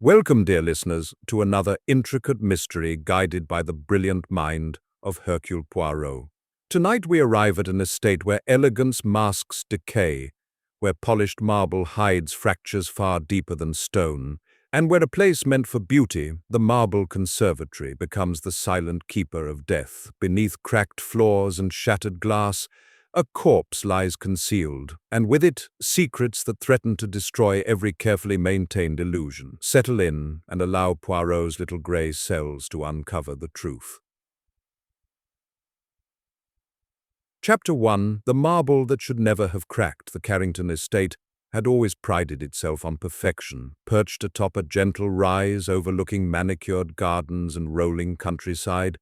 Welcome, dear listeners, to another intricate mystery guided by the brilliant mind of Hercule Poirot. Tonight we arrive at an estate where elegance masks decay, where polished marble hides fractures far deeper than stone, and where a place meant for beauty, the marble conservatory, becomes the silent keeper of death. Beneath cracked floors and shattered glass, a corpse lies concealed, and with it, secrets that threaten to destroy every carefully maintained illusion. Settle in and allow Poirot's little grey cells to uncover the truth. Chapter 1. The marble that should never have cracked. The Carrington estate had always prided itself on perfection, perched atop a gentle rise overlooking manicured gardens and rolling countryside.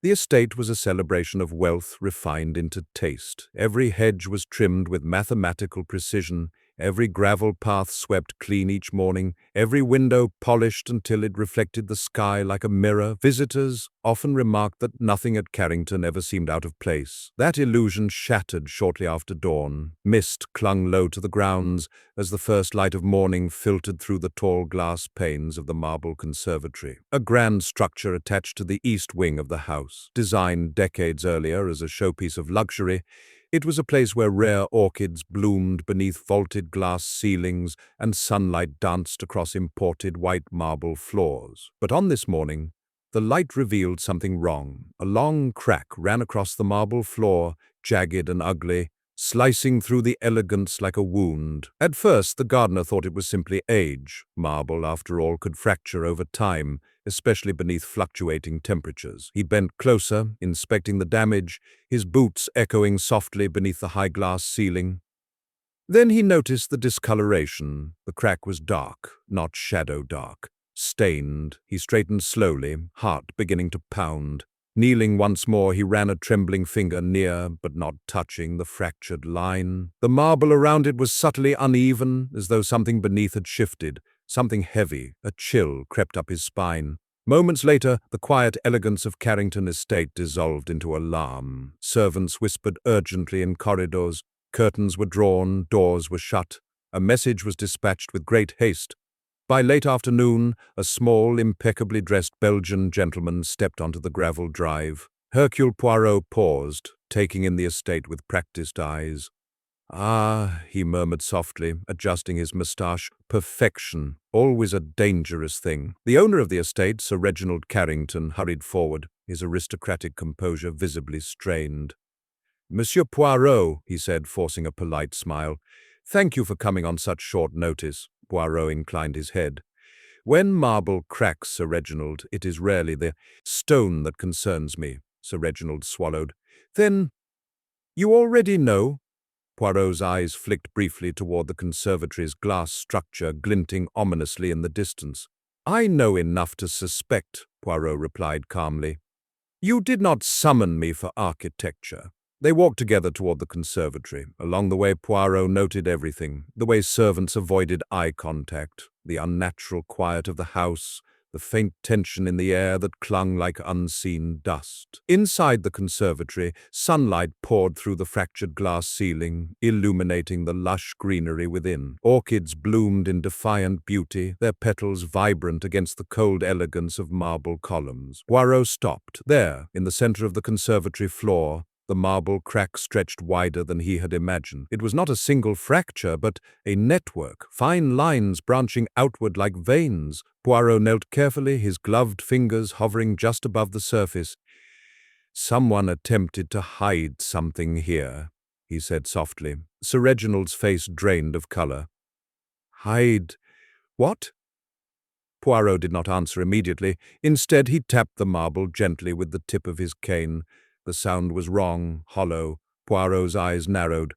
The estate was a celebration of wealth refined into taste. Every hedge was trimmed with mathematical precision, every gravel path swept clean each morning, every window polished until it reflected the sky like a mirror. Visitors often remarked that nothing at Carrington ever seemed out of place. That illusion shattered shortly after dawn. Mist clung low to the grounds as the first light of morning filtered through the tall glass panes of the marble conservatory, a grand structure attached to the east wing of the house. Designed decades earlier as a showpiece of luxury, it was a place where rare orchids bloomed beneath vaulted glass ceilings and sunlight danced across imported white marble floors. But on this morning, the light revealed something wrong. A long crack ran across the marble floor, jagged and ugly, slicing through the elegance like a wound. At first, the gardener thought it was simply age. Marble, after all, could fracture over time, especially beneath fluctuating temperatures. He bent closer, inspecting the damage, his boots echoing softly beneath the high glass ceiling. Then he noticed the discoloration. The crack was dark, not shadow dark. Stained, he straightened slowly, heart beginning to pound. Kneeling once more, he ran a trembling finger near, but not touching, the fractured line. The marble around it was subtly uneven, as though something beneath had shifted. Something heavy, a chill, crept up his spine. Moments later, the quiet elegance of Carrington estate dissolved into alarm. Servants whispered urgently in corridors. Curtains were drawn, doors were shut. A message was dispatched with great haste. By late afternoon, a small, impeccably dressed Belgian gentleman stepped onto the gravel drive. Hercule Poirot paused, taking in the estate with practiced eyes. "Ah," he murmured softly, adjusting his moustache. "Perfection, always a dangerous thing." The owner of the estate, Sir Reginald Carrington, hurried forward, his aristocratic composure visibly strained. "Monsieur Poirot," he said, forcing a polite smile, "thank you for coming on such short notice." Poirot inclined his head. "When marble cracks, Sir Reginald, it is rarely the stone that concerns me." Sir Reginald swallowed. "Then, you already know?" Poirot's eyes flicked briefly toward the conservatory's glass structure glinting ominously in the distance. "I know enough to suspect," Poirot replied calmly. "You did not summon me for architecture." They walked together toward the conservatory. Along the way, Poirot noted everything: the way servants avoided eye contact, the unnatural quiet of the house, the faint tension in the air that clung like unseen dust. Inside the conservatory, sunlight poured through the fractured glass ceiling, illuminating the lush greenery within. Orchids bloomed in defiant beauty, their petals vibrant against the cold elegance of marble columns. Poirot stopped. There, in the center of the conservatory floor, the marble crack stretched wider than he had imagined. It was not a single fracture, but a network, fine lines branching outward like veins. Poirot knelt carefully, his gloved fingers hovering just above the surface. "Someone attempted to hide something here," he said softly. Sir Reginald's face drained of color. "Hide what?" Poirot did not answer immediately. Instead, he tapped the marble gently with the tip of his cane. The sound was wrong, hollow. Poirot's eyes narrowed.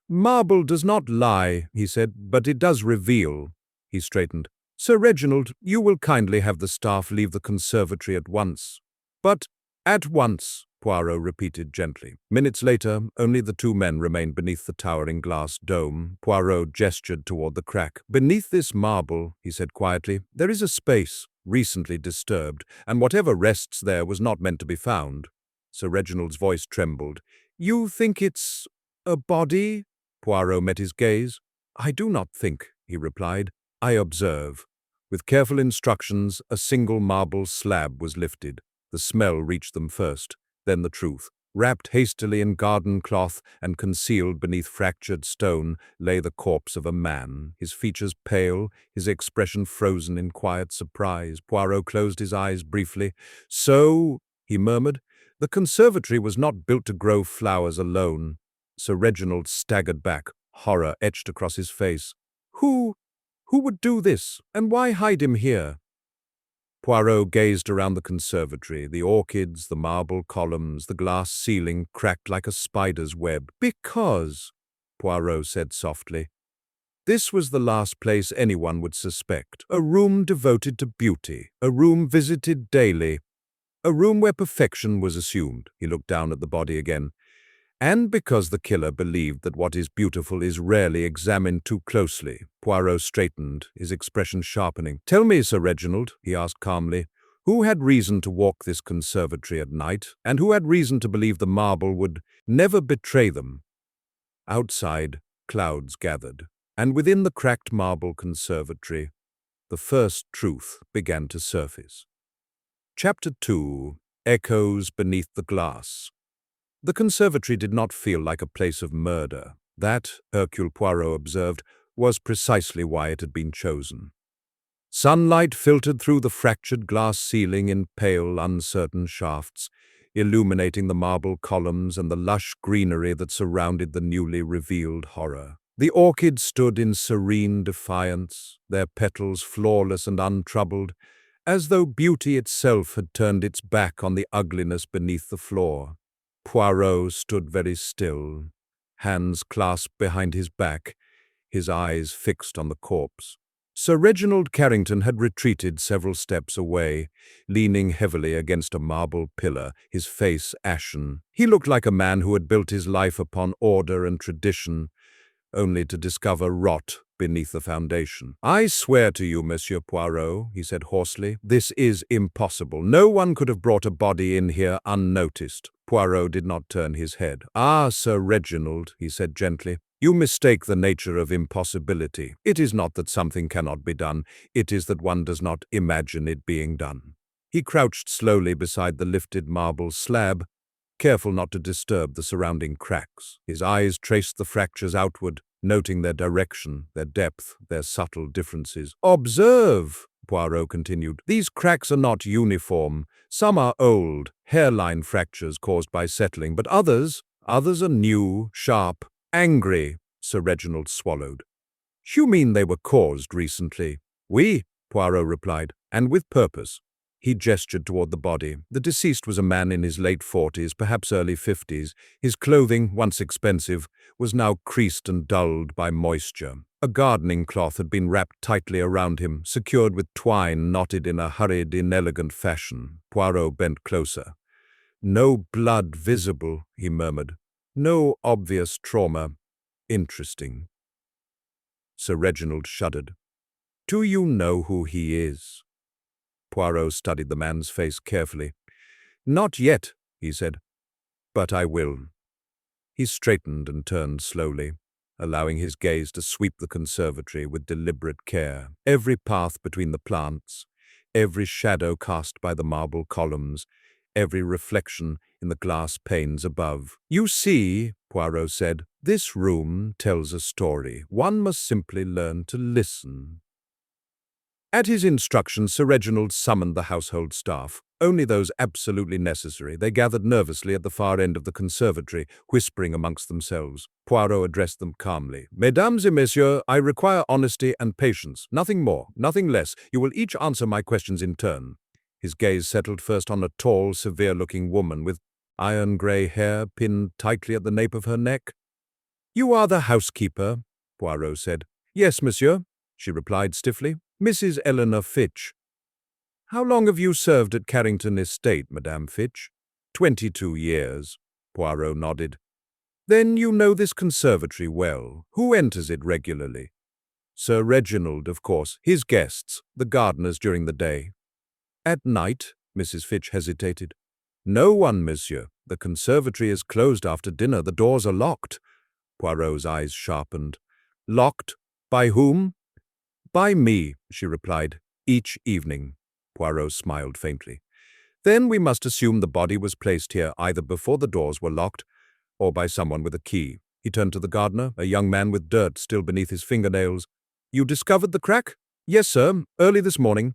"Marble does not lie," he said, "but it does reveal." He straightened. "Sir Reginald, you will kindly have the staff leave the conservatory at once." "But at once," Poirot repeated gently. Minutes later, only the two men remained beneath the towering glass dome. Poirot gestured toward the crack. "Beneath this marble," he said quietly, "there is a space, recently disturbed, and whatever rests there was not meant to be found." Sir Reginald's voice trembled. "You think it's a body?" Poirot met his gaze. "I do not think," he replied. "I observe." With careful instructions, a single marble slab was lifted. The smell reached them first, then the truth. Wrapped hastily in garden cloth and concealed beneath fractured stone lay the corpse of a man, his features pale, his expression frozen in quiet surprise. Poirot closed his eyes briefly. "So," he murmured, "the conservatory was not built to grow flowers alone." Sir Reginald staggered back, horror etched across his face. Who would do this, and why hide him here?" Poirot gazed around the conservatory, the orchids, the marble columns, the glass ceiling cracked like a spider's web. "Because," Poirot said softly, "this was the last place anyone would suspect. A room devoted to beauty, a room visited daily, a room where perfection was assumed." He looked down at the body again. "And because the killer believed that what is beautiful is rarely examined too closely." Poirot straightened, his expression sharpening. "Tell me, Sir Reginald," he asked calmly, "who had reason to walk this conservatory at night, and who had reason to believe the marble would never betray them?" Outside, clouds gathered, and within the cracked marble conservatory, the first truth began to surface. Chapter 2: Echoes Beneath the Glass. The conservatory did not feel like a place of murder. That, Hercule Poirot observed, was precisely why it had been chosen. Sunlight filtered through the fractured glass ceiling in pale, uncertain shafts, illuminating the marble columns and the lush greenery that surrounded the newly revealed horror. The orchids stood in serene defiance, their petals flawless and untroubled, as though beauty itself had turned its back on the ugliness beneath the floor. Poirot stood very still, hands clasped behind his back, his eyes fixed on the corpse. Sir Reginald Carrington had retreated several steps away, leaning heavily against a marble pillar, his face ashen. He looked like a man who had built his life upon order and tradition, only to discover rot beneath the foundation. "I swear to you, Monsieur Poirot," he said hoarsely, "this is impossible. No one could have brought a body in here unnoticed." Poirot did not turn his head. "Ah, Sir Reginald," he said gently, "you mistake the nature of impossibility. It is not that something cannot be done, it is that one does not imagine it being done." He crouched slowly beside the lifted marble slab, careful not to disturb the surrounding cracks. His eyes traced the fractures outward, noting their direction, their depth, their subtle differences. "Observe," Poirot continued, "these cracks are not uniform. Some are old, hairline fractures caused by settling, but others are new, sharp, angry." Sir Reginald swallowed. "You mean they were caused recently?" "Oui," Poirot replied, "and with purpose." He gestured toward the body. The deceased was a man in his late 40s, perhaps early 50s. His clothing, once expensive, was now creased and dulled by moisture. A gardening cloth had been wrapped tightly around him, secured with twine knotted in a hurried, inelegant fashion. Poirot bent closer. "No blood visible," he murmured. "No obvious trauma. Interesting." Sir Reginald shuddered. "Do you know who he is?" Poirot studied the man's face carefully. "Not yet," he said, "but I will." He straightened and turned slowly, allowing his gaze to sweep the conservatory with deliberate care. Every path between the plants, every shadow cast by the marble columns, every reflection in the glass panes above. "You see," Poirot said, "this room tells a story. One must simply learn to listen." At his instruction, Sir Reginald summoned the household staff, only those absolutely necessary. They gathered nervously at the far end of the conservatory, whispering amongst themselves. Poirot addressed them calmly. "Mesdames et messieurs, I require honesty and patience. Nothing more, nothing less. You will each answer my questions in turn." His gaze settled first on a tall, severe-looking woman with iron-grey hair pinned tightly at the nape of her neck. "You are the housekeeper," Poirot said. "Yes, monsieur," she replied stiffly. "Mrs. Eleanor Fitch." "How long have you served at Carrington Estate, Madame Fitch?" 22 years, Poirot nodded. "Then you know this conservatory well. Who enters it regularly?" "Sir Reginald, of course. His guests, the gardeners during the day." "At night?" Mrs. Fitch hesitated. "No one, monsieur. The conservatory is closed after dinner. The doors are locked." Poirot's eyes sharpened. "Locked? By whom?" "By me," she replied. Each evening. Poirot smiled faintly. Then we must assume the body was placed here either before the doors were locked or by someone with a key. He turned to the gardener, a young man with dirt still beneath his fingernails. You discovered the crack? Yes, sir, early this morning.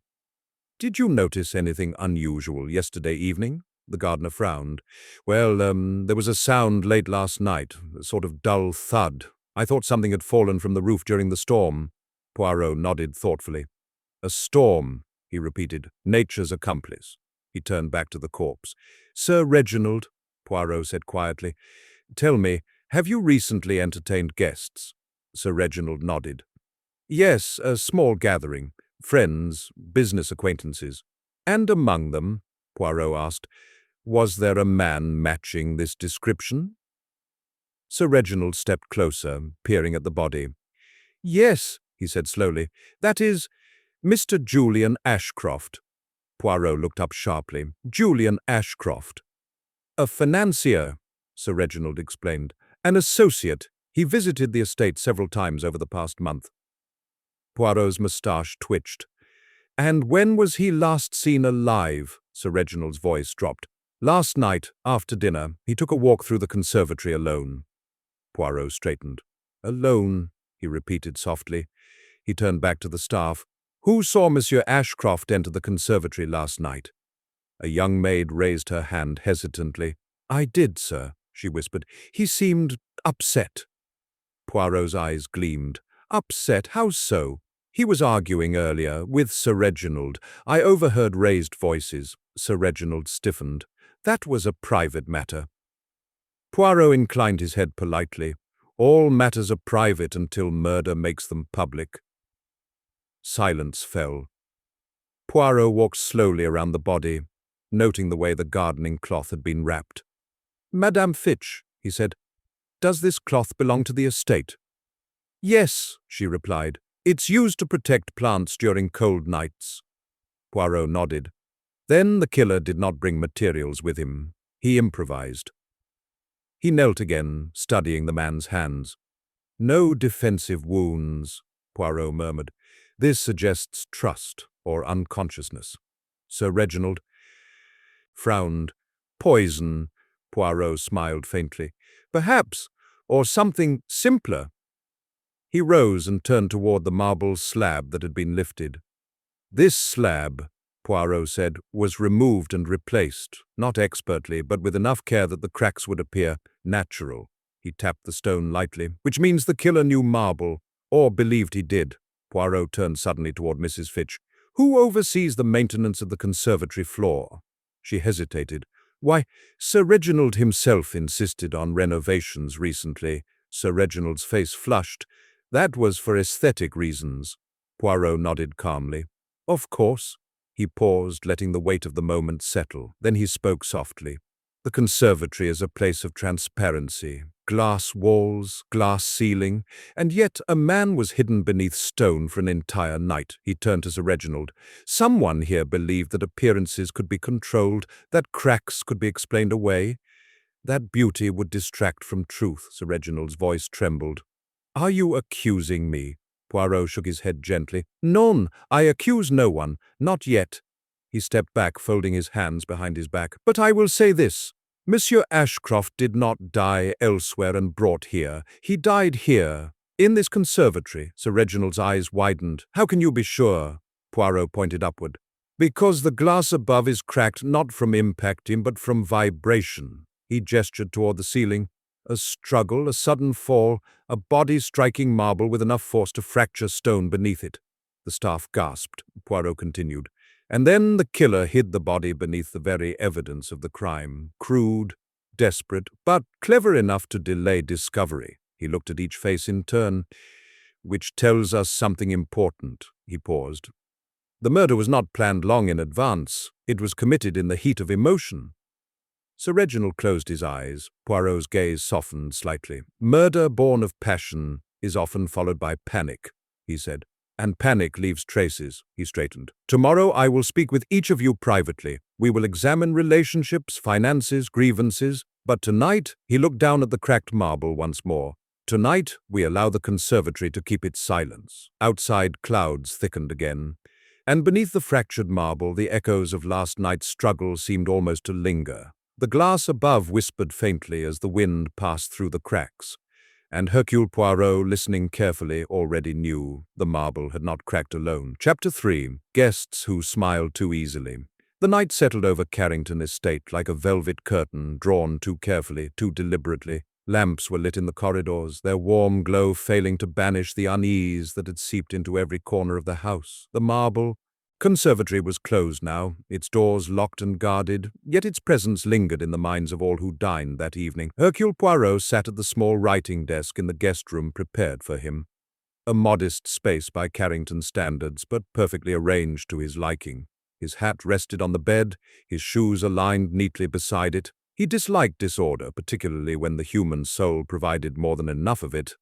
Did you notice anything unusual yesterday evening? The gardener frowned. Well, there was a sound late last night, a sort of dull thud. I thought something had fallen from the roof during the storm. Poirot nodded thoughtfully. A storm, he repeated, nature's accomplice. He turned back to the corpse. Sir Reginald, Poirot said quietly, tell me, have you recently entertained guests? Sir Reginald nodded. Yes, a small gathering. Friends, business acquaintances. And among them, Poirot asked, was there a man matching this description? Sir Reginald stepped closer, peering at the body. Yes, he said slowly, that is, Mr. Julian Ashcroft. Poirot looked up sharply. Julian Ashcroft. A financier, Sir Reginald explained. An associate. He visited the estate several times over the past month. Poirot's moustache twitched. And when was he last seen alive? Sir Reginald's voice dropped. Last night, after dinner, he took a walk through the conservatory alone. Poirot straightened. Alone, he repeated softly. He turned back to the staff. Who saw Monsieur Ashcroft enter the conservatory last night? A young maid raised her hand hesitantly. I did, sir, she whispered. He seemed upset. Poirot's eyes gleamed. Upset? How so? He was arguing earlier with Sir Reginald. I overheard raised voices. Sir Reginald stiffened. That was a private matter. Poirot inclined his head politely. All matters are private until murder makes them public. Silence fell. Poirot walked slowly around the body, noting the way the gardening cloth had been wrapped. Madame Fitch, he said, does this cloth belong to the estate? Yes, she replied. It's used to protect plants during cold nights. Poirot nodded. Then the killer did not bring materials with him. He improvised. He knelt again, studying the man's hands. No defensive wounds, Poirot murmured. This suggests trust or unconsciousness. Sir Reginald frowned. Poison, Poirot smiled faintly. Perhaps, or something simpler. He rose and turned toward the marble slab that had been lifted. This slab, Poirot said, was removed and replaced, not expertly, but with enough care that the cracks would appear natural. He tapped the stone lightly, which means the killer knew marble, or believed he did. Poirot turned suddenly toward Mrs. Fitch. Who oversees the maintenance of the conservatory floor? She hesitated. Why, Sir Reginald himself insisted on renovations recently. Sir Reginald's face flushed. That was for aesthetic reasons. Poirot nodded calmly. Of course. He paused, letting the weight of the moment settle. Then he spoke softly. The conservatory is a place of transparency. Glass walls, glass ceiling, and yet a man was hidden beneath stone for an entire night. He turned to Sir Reginald. Someone here believed that appearances could be controlled, that cracks could be explained away. That beauty would distract from truth. Sir Reginald's voice trembled. Are you accusing me? Poirot shook his head gently. Non, I accuse no one. Not yet. He stepped back, folding his hands behind his back. But I will say this. Monsieur Ashcroft did not die elsewhere and brought here. He died here, in this conservatory. Sir Reginald's eyes widened. How can you be sure? Poirot pointed upward. Because the glass above is cracked not from impacting, but from vibration. He gestured toward the ceiling. A struggle, a sudden fall, a body striking marble with enough force to fracture stone beneath it. The staff gasped. Poirot continued. And then the killer hid the body beneath the very evidence of the crime. Crude, desperate, but clever enough to delay discovery. He looked at each face in turn. Which tells us something important. He paused. The murder was not planned long in advance. It was committed in the heat of emotion. Sir Reginald closed his eyes. Poirot's gaze softened slightly. Murder born of passion is often followed by panic, he said. And panic leaves traces, he straightened. Tomorrow I will speak with each of you privately. We will examine relationships, finances, grievances. But tonight, he looked down at the cracked marble once more. Tonight, we allow the conservatory to keep its silence. Outside, clouds thickened again. And beneath the fractured marble, the echoes of last night's struggle seemed almost to linger. The glass above whispered faintly as the wind passed through the cracks, and Hercule Poirot, listening carefully, already knew the marble had not cracked alone. Chapter 3. Guests who smiled too easily. The night settled over Carrington Estate like a velvet curtain drawn too carefully, too deliberately. Lamps were lit in the corridors, their warm glow failing to banish the unease that had seeped into every corner of the house. The marble conservatory was closed now, its doors locked and guarded, yet its presence lingered in the minds of all who dined that evening. Hercule Poirot sat at the small writing desk in the guest room prepared for him. A modest space by Carrington standards, but perfectly arranged to his liking. His hat rested on the bed, his shoes aligned neatly beside it. He disliked disorder, particularly when the human soul provided more than enough of it.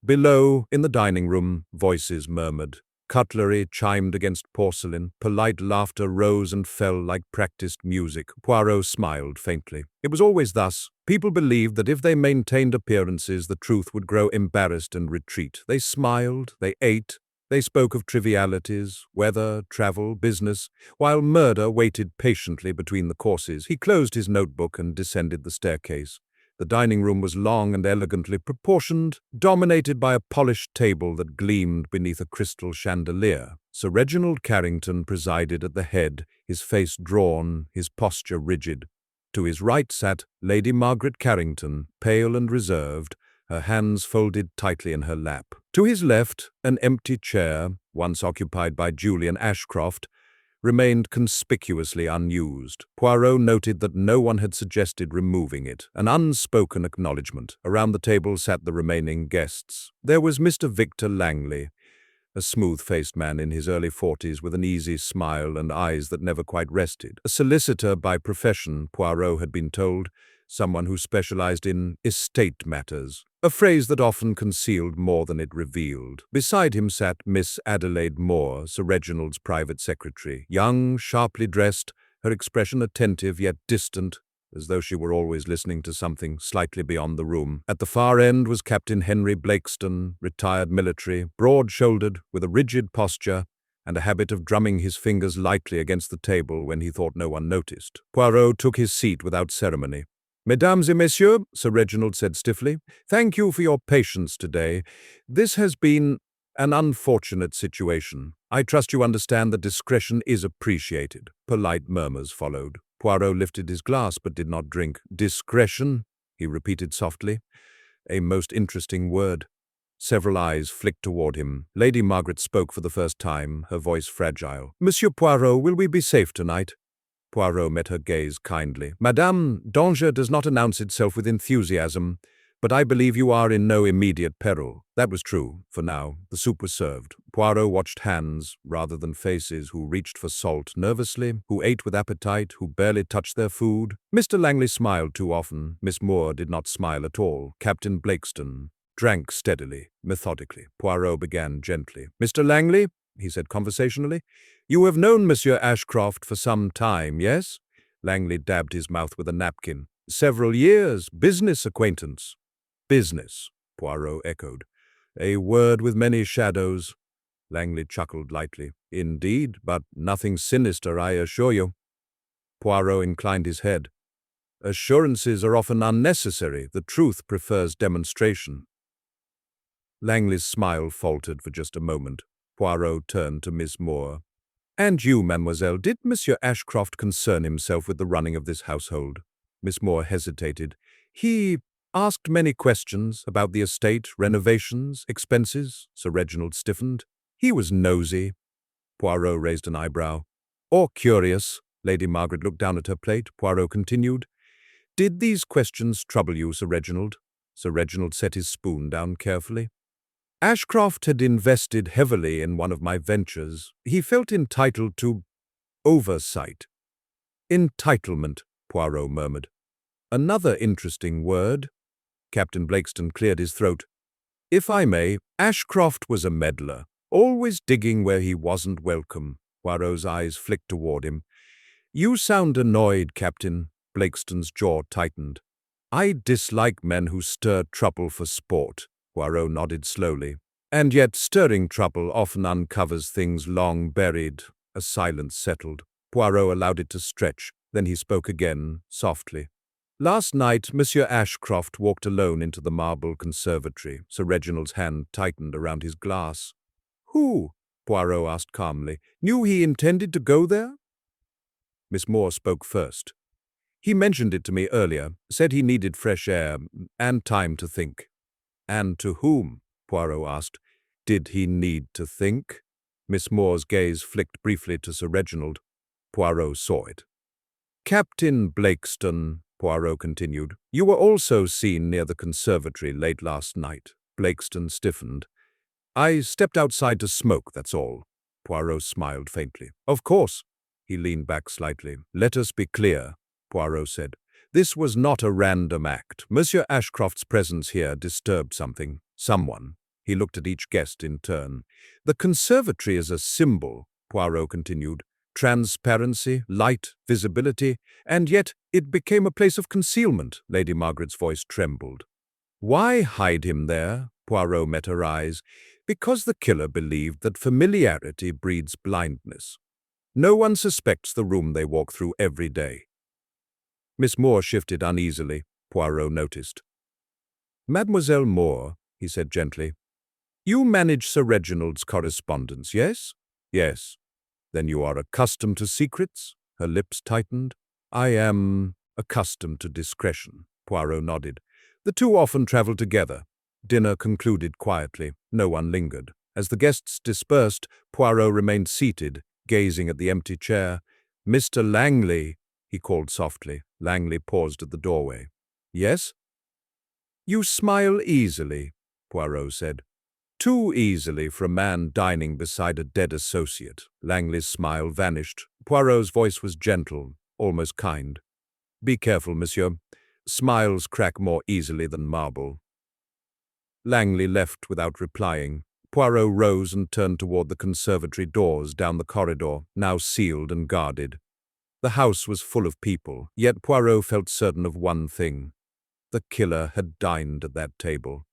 Below, in the dining room, voices murmured. Cutlery chimed against porcelain. Polite laughter rose and fell like practiced music. Poirot smiled faintly. It was always thus. People believed that if they maintained appearances, the truth would grow embarrassed and retreat. They smiled, they ate, they spoke of trivialities, weather, travel, business, while murder waited patiently between the courses. He closed his notebook and descended the staircase. The dining room was long and elegantly proportioned, dominated by a polished table that gleamed beneath a crystal chandelier. Sir Reginald Carrington presided at the head, his face drawn, his posture rigid. To his right sat Lady Margaret Carrington, pale and reserved, her hands folded tightly in her lap. To his left, an empty chair, once occupied by Julian Ashcroft, remained conspicuously unused. Poirot noted that no one had suggested removing it, an unspoken acknowledgement. Around the table sat the remaining guests. There was Mr. Victor Langley, a smooth-faced man in his early 40s with an easy smile and eyes that never quite rested. A solicitor by profession, Poirot had been told, someone who specialized in estate matters, a phrase that often concealed more than it revealed. Beside him sat Miss Adelaide Moore, Sir Reginald's private secretary, young, sharply dressed, her expression attentive yet distant, as though she were always listening to something slightly beyond the room. At the far end was Captain Henry Blakeston, retired military, broad-shouldered, with a rigid posture, and a habit of drumming his fingers lightly against the table when he thought no one noticed. Poirot took his seat without ceremony. "Mesdames et messieurs," Sir Reginald said stiffly, "thank you for your patience today. This has been an unfortunate situation. I trust you understand that discretion is appreciated." Polite murmurs followed. Poirot lifted his glass but did not drink. "Discretion," he repeated softly. "A most interesting word." Several eyes flicked toward him. Lady Margaret spoke for the first time, her voice fragile. "Monsieur Poirot, will we be safe tonight?" Poirot met her gaze kindly. "Madame, danger does not announce itself with enthusiasm, but I believe you are in no immediate peril." That was true, for now. The soup was served. Poirot watched hands, rather than faces, who reached for salt nervously, who ate with appetite, who barely touched their food. Mr. Langley smiled too often. Miss Moore did not smile at all. Captain Blakeston drank steadily, methodically. Poirot began gently. "Mr. Langley," he said conversationally, "you have known Monsieur Ashcroft for some time, yes?" Langley dabbed his mouth with a napkin. "Several years. Business acquaintance." "Business," Poirot echoed. "A word with many shadows." Langley chuckled lightly. "Indeed, but nothing sinister, I assure you." Poirot inclined his head. "Assurances are often unnecessary. The truth prefers demonstration." Langley's smile faltered for just a moment. Poirot turned to Miss Moore. "And you, mademoiselle, did Monsieur Ashcroft concern himself with the running of this household?" Miss Moore hesitated. "He asked many questions about the estate, renovations, expenses." Sir Reginald stiffened. "He was nosy." Poirot raised an eyebrow. "Or curious." Lady Margaret looked down at her plate. Poirot continued. "Did these questions trouble you, Sir Reginald?" Sir Reginald set his spoon down carefully. "Ashcroft had invested heavily in one of my ventures. He felt entitled to oversight." "Entitlement," Poirot murmured. "Another interesting word." Captain Blakeston cleared his throat. "If I may, Ashcroft was a meddler, always digging where he wasn't welcome." Poirot's eyes flicked toward him. "You sound annoyed, Captain." Blakeston's jaw tightened. "I dislike men who stir trouble for sport." Poirot nodded slowly. "And yet stirring trouble often uncovers things long buried." A silence settled. Poirot allowed it to stretch. Then he spoke again, softly. Last night, Monsieur Ashcroft walked alone into the marble conservatory. Sir Reginald's hand tightened around his glass. Who? Poirot asked calmly. Knew he intended to go there? Miss Moore spoke first. He mentioned it to me earlier, said he needed fresh air and time to think. And to whom? Poirot asked. Did he need to think? Miss Moore's gaze flicked briefly to Sir Reginald. Poirot saw it. Captain Blakeston, Poirot continued, you were also seen near the conservatory late last night. Blakeston stiffened. I stepped outside to smoke, that's all. Poirot smiled faintly. Of course. He leaned back slightly. Let us be clear, Poirot said. This was not a random act. Monsieur Ashcroft's presence here disturbed something. Someone. He looked at each guest in turn. The conservatory is a symbol, Poirot continued. Transparency, light, visibility, and yet it became a place of concealment. Lady Margaret's voice trembled. Why hide him there? Poirot met her eyes. Because the killer believed that familiarity breeds blindness. No one suspects the room they walk through every day. Miss Moore shifted uneasily, Poirot noticed. Mademoiselle Moore, he said gently, you manage Sir Reginald's correspondence, yes? Yes. Then you are accustomed to secrets? Her lips tightened. I am accustomed to discretion, Poirot nodded. The two often travel together. Dinner concluded quietly. No one lingered. As the guests dispersed, Poirot remained seated, gazing at the empty chair. Mr. Langley, he called softly. Langley paused at the doorway. Yes? You smile easily, Poirot said. Too easily for a man dining beside a dead associate. Langley's smile vanished. Poirot's voice was gentle, almost kind. Be careful, monsieur. Smiles crack more easily than marble. Langley left without replying. Poirot rose and turned toward the conservatory doors down the corridor, now sealed and guarded. The house was full of people, yet Poirot felt certain of one thing. The killer had dined at that table.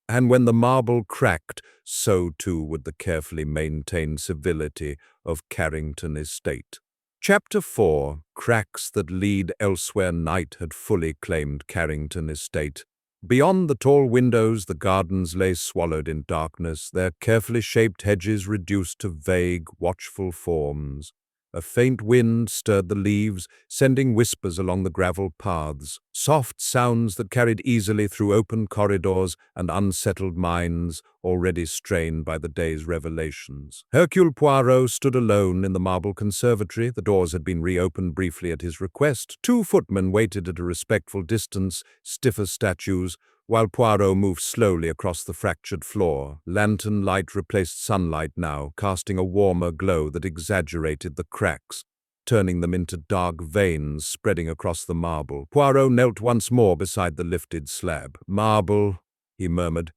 And when the marble cracked, so too would the carefully maintained civility of Carrington Estate. Chapter 4. Cracks that lead elsewhere. Night had fully claimed Carrington Estate. Beyond the tall windows, the gardens lay swallowed in darkness, their carefully shaped hedges reduced to vague, watchful forms. A faint wind stirred the leaves, sending whispers along the gravel paths, soft sounds that carried easily through open corridors and unsettled minds already strained by the day's revelations. Hercule Poirot stood alone in the marble conservatory. The doors had been reopened briefly at his request. Two footmen waited at a respectful distance, stiff as statues, while Poirot moved slowly across the fractured floor. Lantern light replaced sunlight now, casting a warmer glow that exaggerated the cracks, turning them into dark veins spreading across the marble. Poirot knelt once more beside the lifted slab. Marble, he murmured,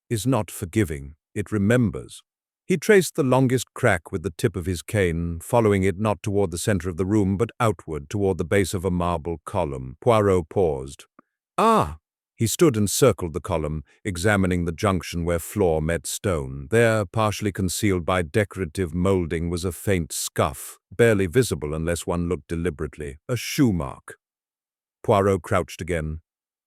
is not forgiving. It remembers. He traced the longest crack with the tip of his cane, following it not toward the center of the room, but outward toward the base of a marble column. Poirot paused. Ah! He stood and circled the column, examining the junction where floor met stone. There, partially concealed by decorative molding, was a faint scuff, barely visible unless one looked deliberately. A shoe mark. Poirot crouched again.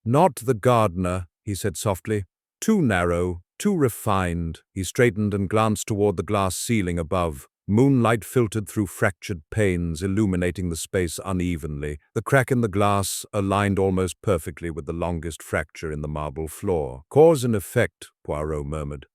Not the gardener, he said softly. Too narrow, too refined. He straightened and glanced toward the glass ceiling above. Moonlight filtered through fractured panes, illuminating the space unevenly. The crack in the glass aligned almost perfectly with the longest fracture in the marble floor. Cause and effect, Poirot murmured.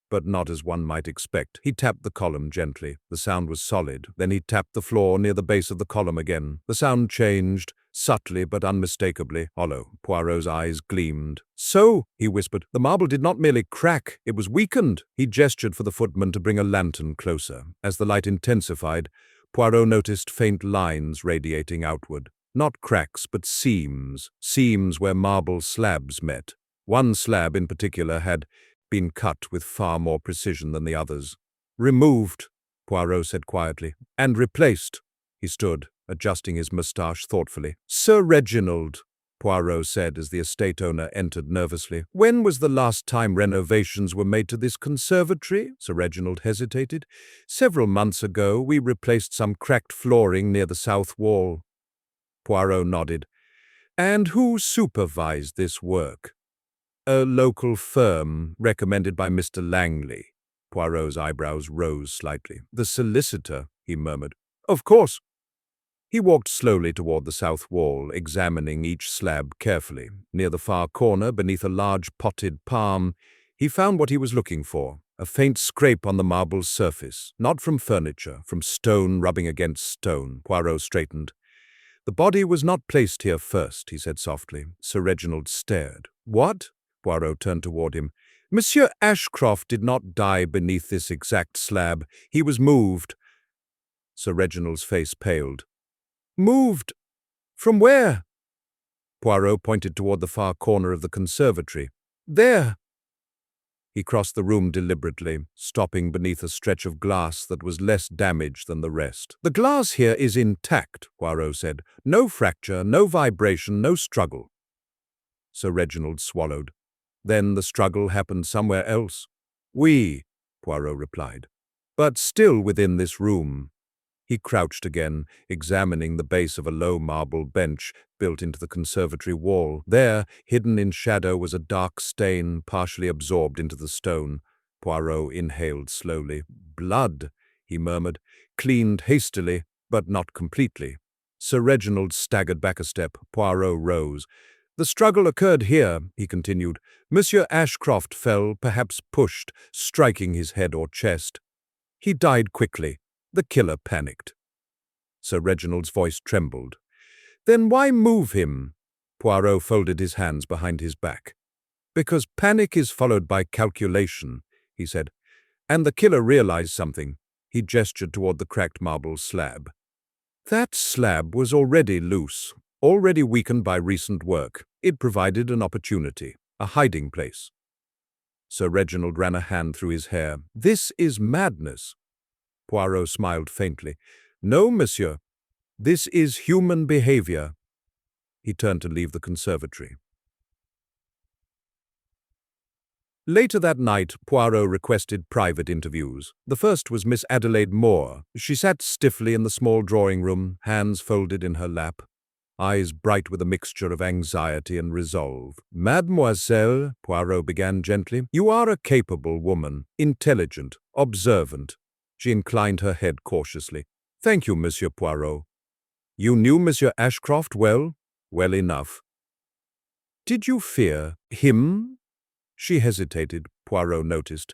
But not as one might expect. He tapped the column gently. The sound was solid. Then he tapped the floor near the base of the column again. The sound changed, subtly but unmistakably hollow. Poirot's eyes gleamed. So, he whispered, the marble did not merely crack, it was weakened. He gestured for the footman to bring a lantern closer. As the light intensified, Poirot noticed faint lines radiating outward. Not cracks, but seams. Seams where marble slabs met. One slab in particular had been cut with far more precision than the others. Removed, Poirot said quietly, and replaced. He stood, adjusting his moustache thoughtfully. Sir Reginald, Poirot said as the estate owner entered nervously. When was the last time renovations were made to this conservatory? Sir Reginald hesitated. Several months ago, we replaced some cracked flooring near the south wall. Poirot nodded. And who supervised this work? A local firm recommended by Mr. Langley. Poirot's eyebrows rose slightly. The solicitor, he murmured. Of course. He walked slowly toward the south wall, examining each slab carefully. Near the far corner, beneath a large potted palm, he found what he was looking for, a faint scrape on the marble surface, not from furniture, from stone rubbing against stone. Poirot straightened. The body was not placed here first, he said softly. Sir Reginald stared. What? Poirot turned toward him. Monsieur Ashcroft did not die beneath this exact slab. He was moved. Sir Reginald's face paled. Moved? From where? Poirot pointed toward the far corner of the conservatory. There. He crossed the room deliberately, stopping beneath a stretch of glass that was less damaged than the rest. The glass here is intact, Poirot said. No fracture, no vibration, no struggle. Sir Reginald swallowed. Then the struggle happened somewhere else. Oui, Poirot replied. But still within this room. He crouched again, examining the base of a low marble bench built into the conservatory wall. There, hidden in shadow, was a dark stain partially absorbed into the stone. Poirot inhaled slowly. Blood, he murmured, cleaned hastily, but not completely. Sir Reginald staggered back a step. Poirot rose. The struggle occurred here, he continued. Monsieur Ashcroft fell, perhaps pushed, striking his head or chest. He died quickly. The killer panicked. Sir Reginald's voice trembled. Then why move him? Poirot folded his hands behind his back. Because panic is followed by calculation, he said. And the killer realized something. He gestured toward the cracked marble slab. That slab was already loose, already weakened by recent work. It provided an opportunity, a hiding place. Sir Reginald ran a hand through his hair. This is madness. Poirot smiled faintly. No, monsieur. This is human behavior. He turned to leave the conservatory. Later that night, Poirot requested private interviews. The first was Miss Adelaide Moore. She sat stiffly in the small drawing room, hands folded in her lap, eyes bright with a mixture of anxiety and resolve. Mademoiselle, Poirot began gently, you are a capable woman, intelligent, observant. She inclined her head cautiously. Thank you, Monsieur Poirot. You knew Monsieur Ashcroft well? Well enough. Did you fear him? She hesitated, Poirot noticed.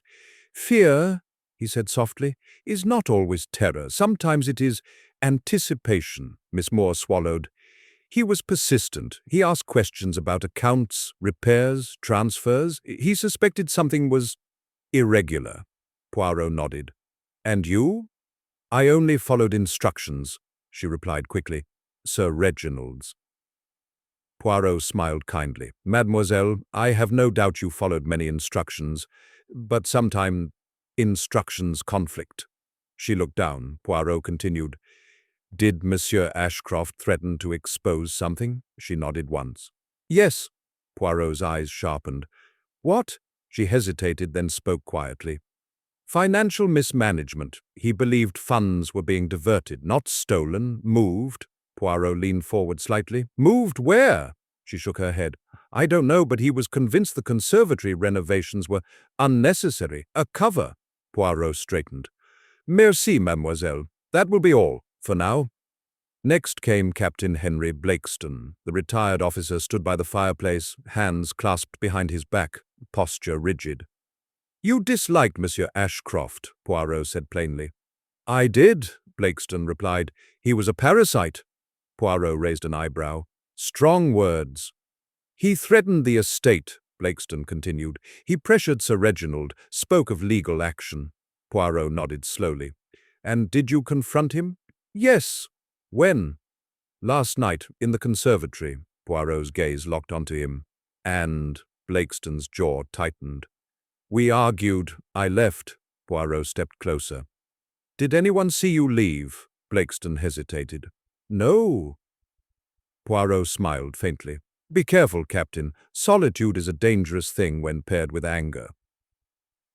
Fear, he said softly, is not always terror. Sometimes it is anticipation. Miss Moore swallowed. He was persistent. He asked questions about accounts, repairs, transfers. He suspected something was irregular. Poirot nodded. And you? I only followed instructions, she replied quickly. Sir Reginald's. Poirot smiled kindly. Mademoiselle, I have no doubt you followed many instructions, but sometimes instructions conflict. She looked down. Poirot continued. Did Monsieur Ashcroft threaten to expose something? She nodded once. Yes. Poirot's eyes sharpened. What? She hesitated, then spoke quietly. Financial mismanagement. He believed funds were being diverted, not stolen, moved. Poirot leaned forward slightly. Moved where? She shook her head. I don't know, but he was convinced the conservatory renovations were unnecessary. A cover. Poirot straightened. Merci, mademoiselle. That will be all, for now. Next came Captain Henry Blakeston. The retired officer stood by the fireplace, hands clasped behind his back, posture rigid. You disliked Monsieur Ashcroft, Poirot said plainly. I did, Blakeston replied. He was a parasite. Poirot raised an eyebrow. Strong words. He threatened the estate, Blakeston continued. He pressured Sir Reginald, spoke of legal action. Poirot nodded slowly. And did you confront him? Yes. When? Last night, in the conservatory. Poirot's gaze locked onto him. And Blakeston's jaw tightened. We argued. I left. Poirot stepped closer. Did anyone see you leave? Blakeston hesitated. No. Poirot smiled faintly. Be careful, Captain. Solitude is a dangerous thing when paired with anger.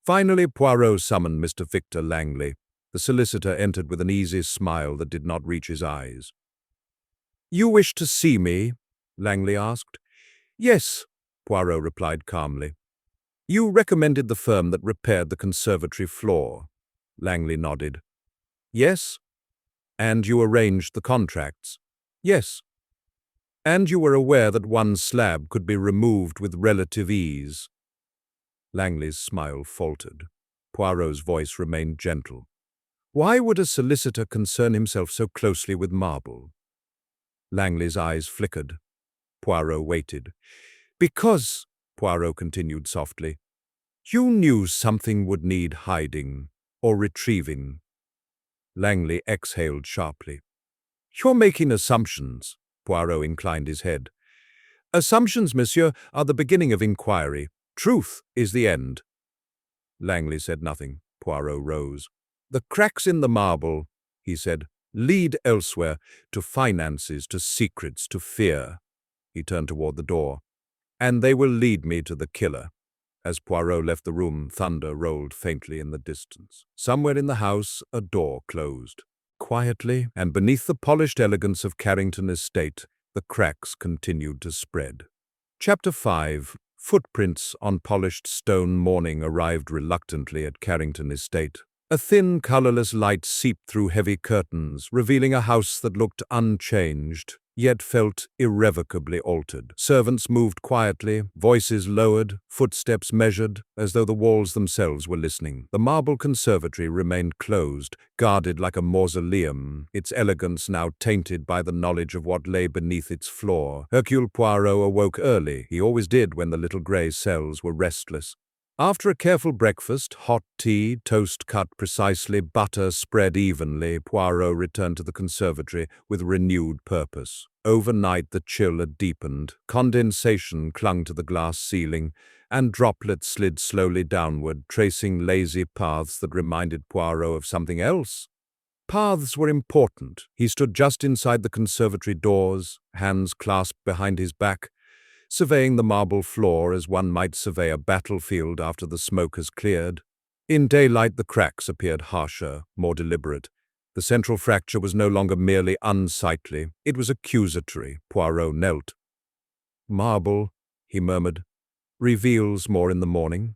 Finally, Poirot summoned Mr. Victor Langley. The solicitor entered with an easy smile that did not reach his eyes. "You wish to see me?" Langley asked. "Yes," Poirot replied calmly. "You recommended the firm that repaired the conservatory floor." Langley nodded. "Yes." "And you arranged the contracts?" "Yes." "And you were aware that one slab could be removed with relative ease?" Langley's smile faltered. Poirot's voice remained gentle. "Why would a solicitor concern himself so closely with marble?" Langley's eyes flickered. Poirot waited. "Because," Poirot continued softly, "you knew something would need hiding or retrieving." Langley exhaled sharply. "You're making assumptions." Poirot inclined his head. "Assumptions, monsieur, are the beginning of inquiry. Truth is the end." Langley said nothing. Poirot rose. "The cracks in the marble," he said, "lead elsewhere, to finances, to secrets, to fear." He turned toward the door. "And they will lead me to the killer." As Poirot left the room, thunder rolled faintly in the distance. Somewhere in the house, a door closed. Quietly, and beneath the polished elegance of Carrington Estate, the cracks continued to spread. Chapter 5. Footprints on polished stone. Morning arrived reluctantly at Carrington Estate. A thin, colorless light seeped through heavy curtains, revealing a house that looked unchanged, yet felt irrevocably altered. Servants moved quietly, voices lowered, footsteps measured, as though the walls themselves were listening. The marble conservatory remained closed, guarded like a mausoleum, its elegance now tainted by the knowledge of what lay beneath its floor. Hercule Poirot awoke early. He always did when the little grey cells were restless. After a careful breakfast, hot tea, toast cut precisely, butter spread evenly, Poirot returned to the conservatory with renewed purpose. Overnight the chill had deepened, condensation clung to the glass ceiling, and droplets slid slowly downward, tracing lazy paths that reminded Poirot of something else. Paths were important. He stood just inside the conservatory doors, hands clasped behind his back, surveying the marble floor as one might survey a battlefield after the smoke has cleared. In daylight the cracks appeared harsher, more deliberate. The central fracture was no longer merely unsightly, it was accusatory. Poirot knelt. "Marble," he murmured, "reveals more in the morning."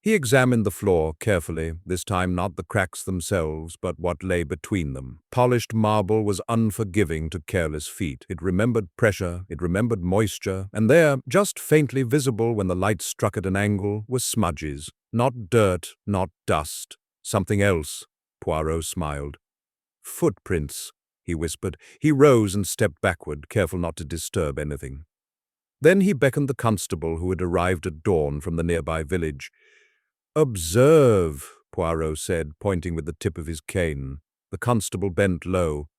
He examined the floor carefully, this time not the cracks themselves, but what lay between them. Polished marble was unforgiving to careless feet. It remembered pressure, it remembered moisture, and there, just faintly visible when the light struck at an angle, were smudges. Not dirt, not dust. Something else. Poirot smiled. "Footprints," he whispered. He rose and stepped backward, careful not to disturb anything. Then he beckoned the constable who had arrived at dawn from the nearby village. "Observe," Poirot said, pointing with the tip of his cane. The constable bent low.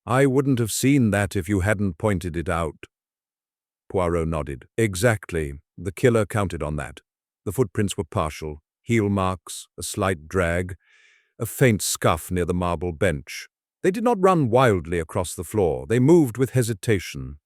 "I wouldn't have seen that if you hadn't pointed it out." Poirot nodded. "Exactly. The killer counted on that." The footprints were partial. Heel marks, a slight drag, a faint scuff near the marble bench. They did not run wildly across the floor. They moved with hesitation.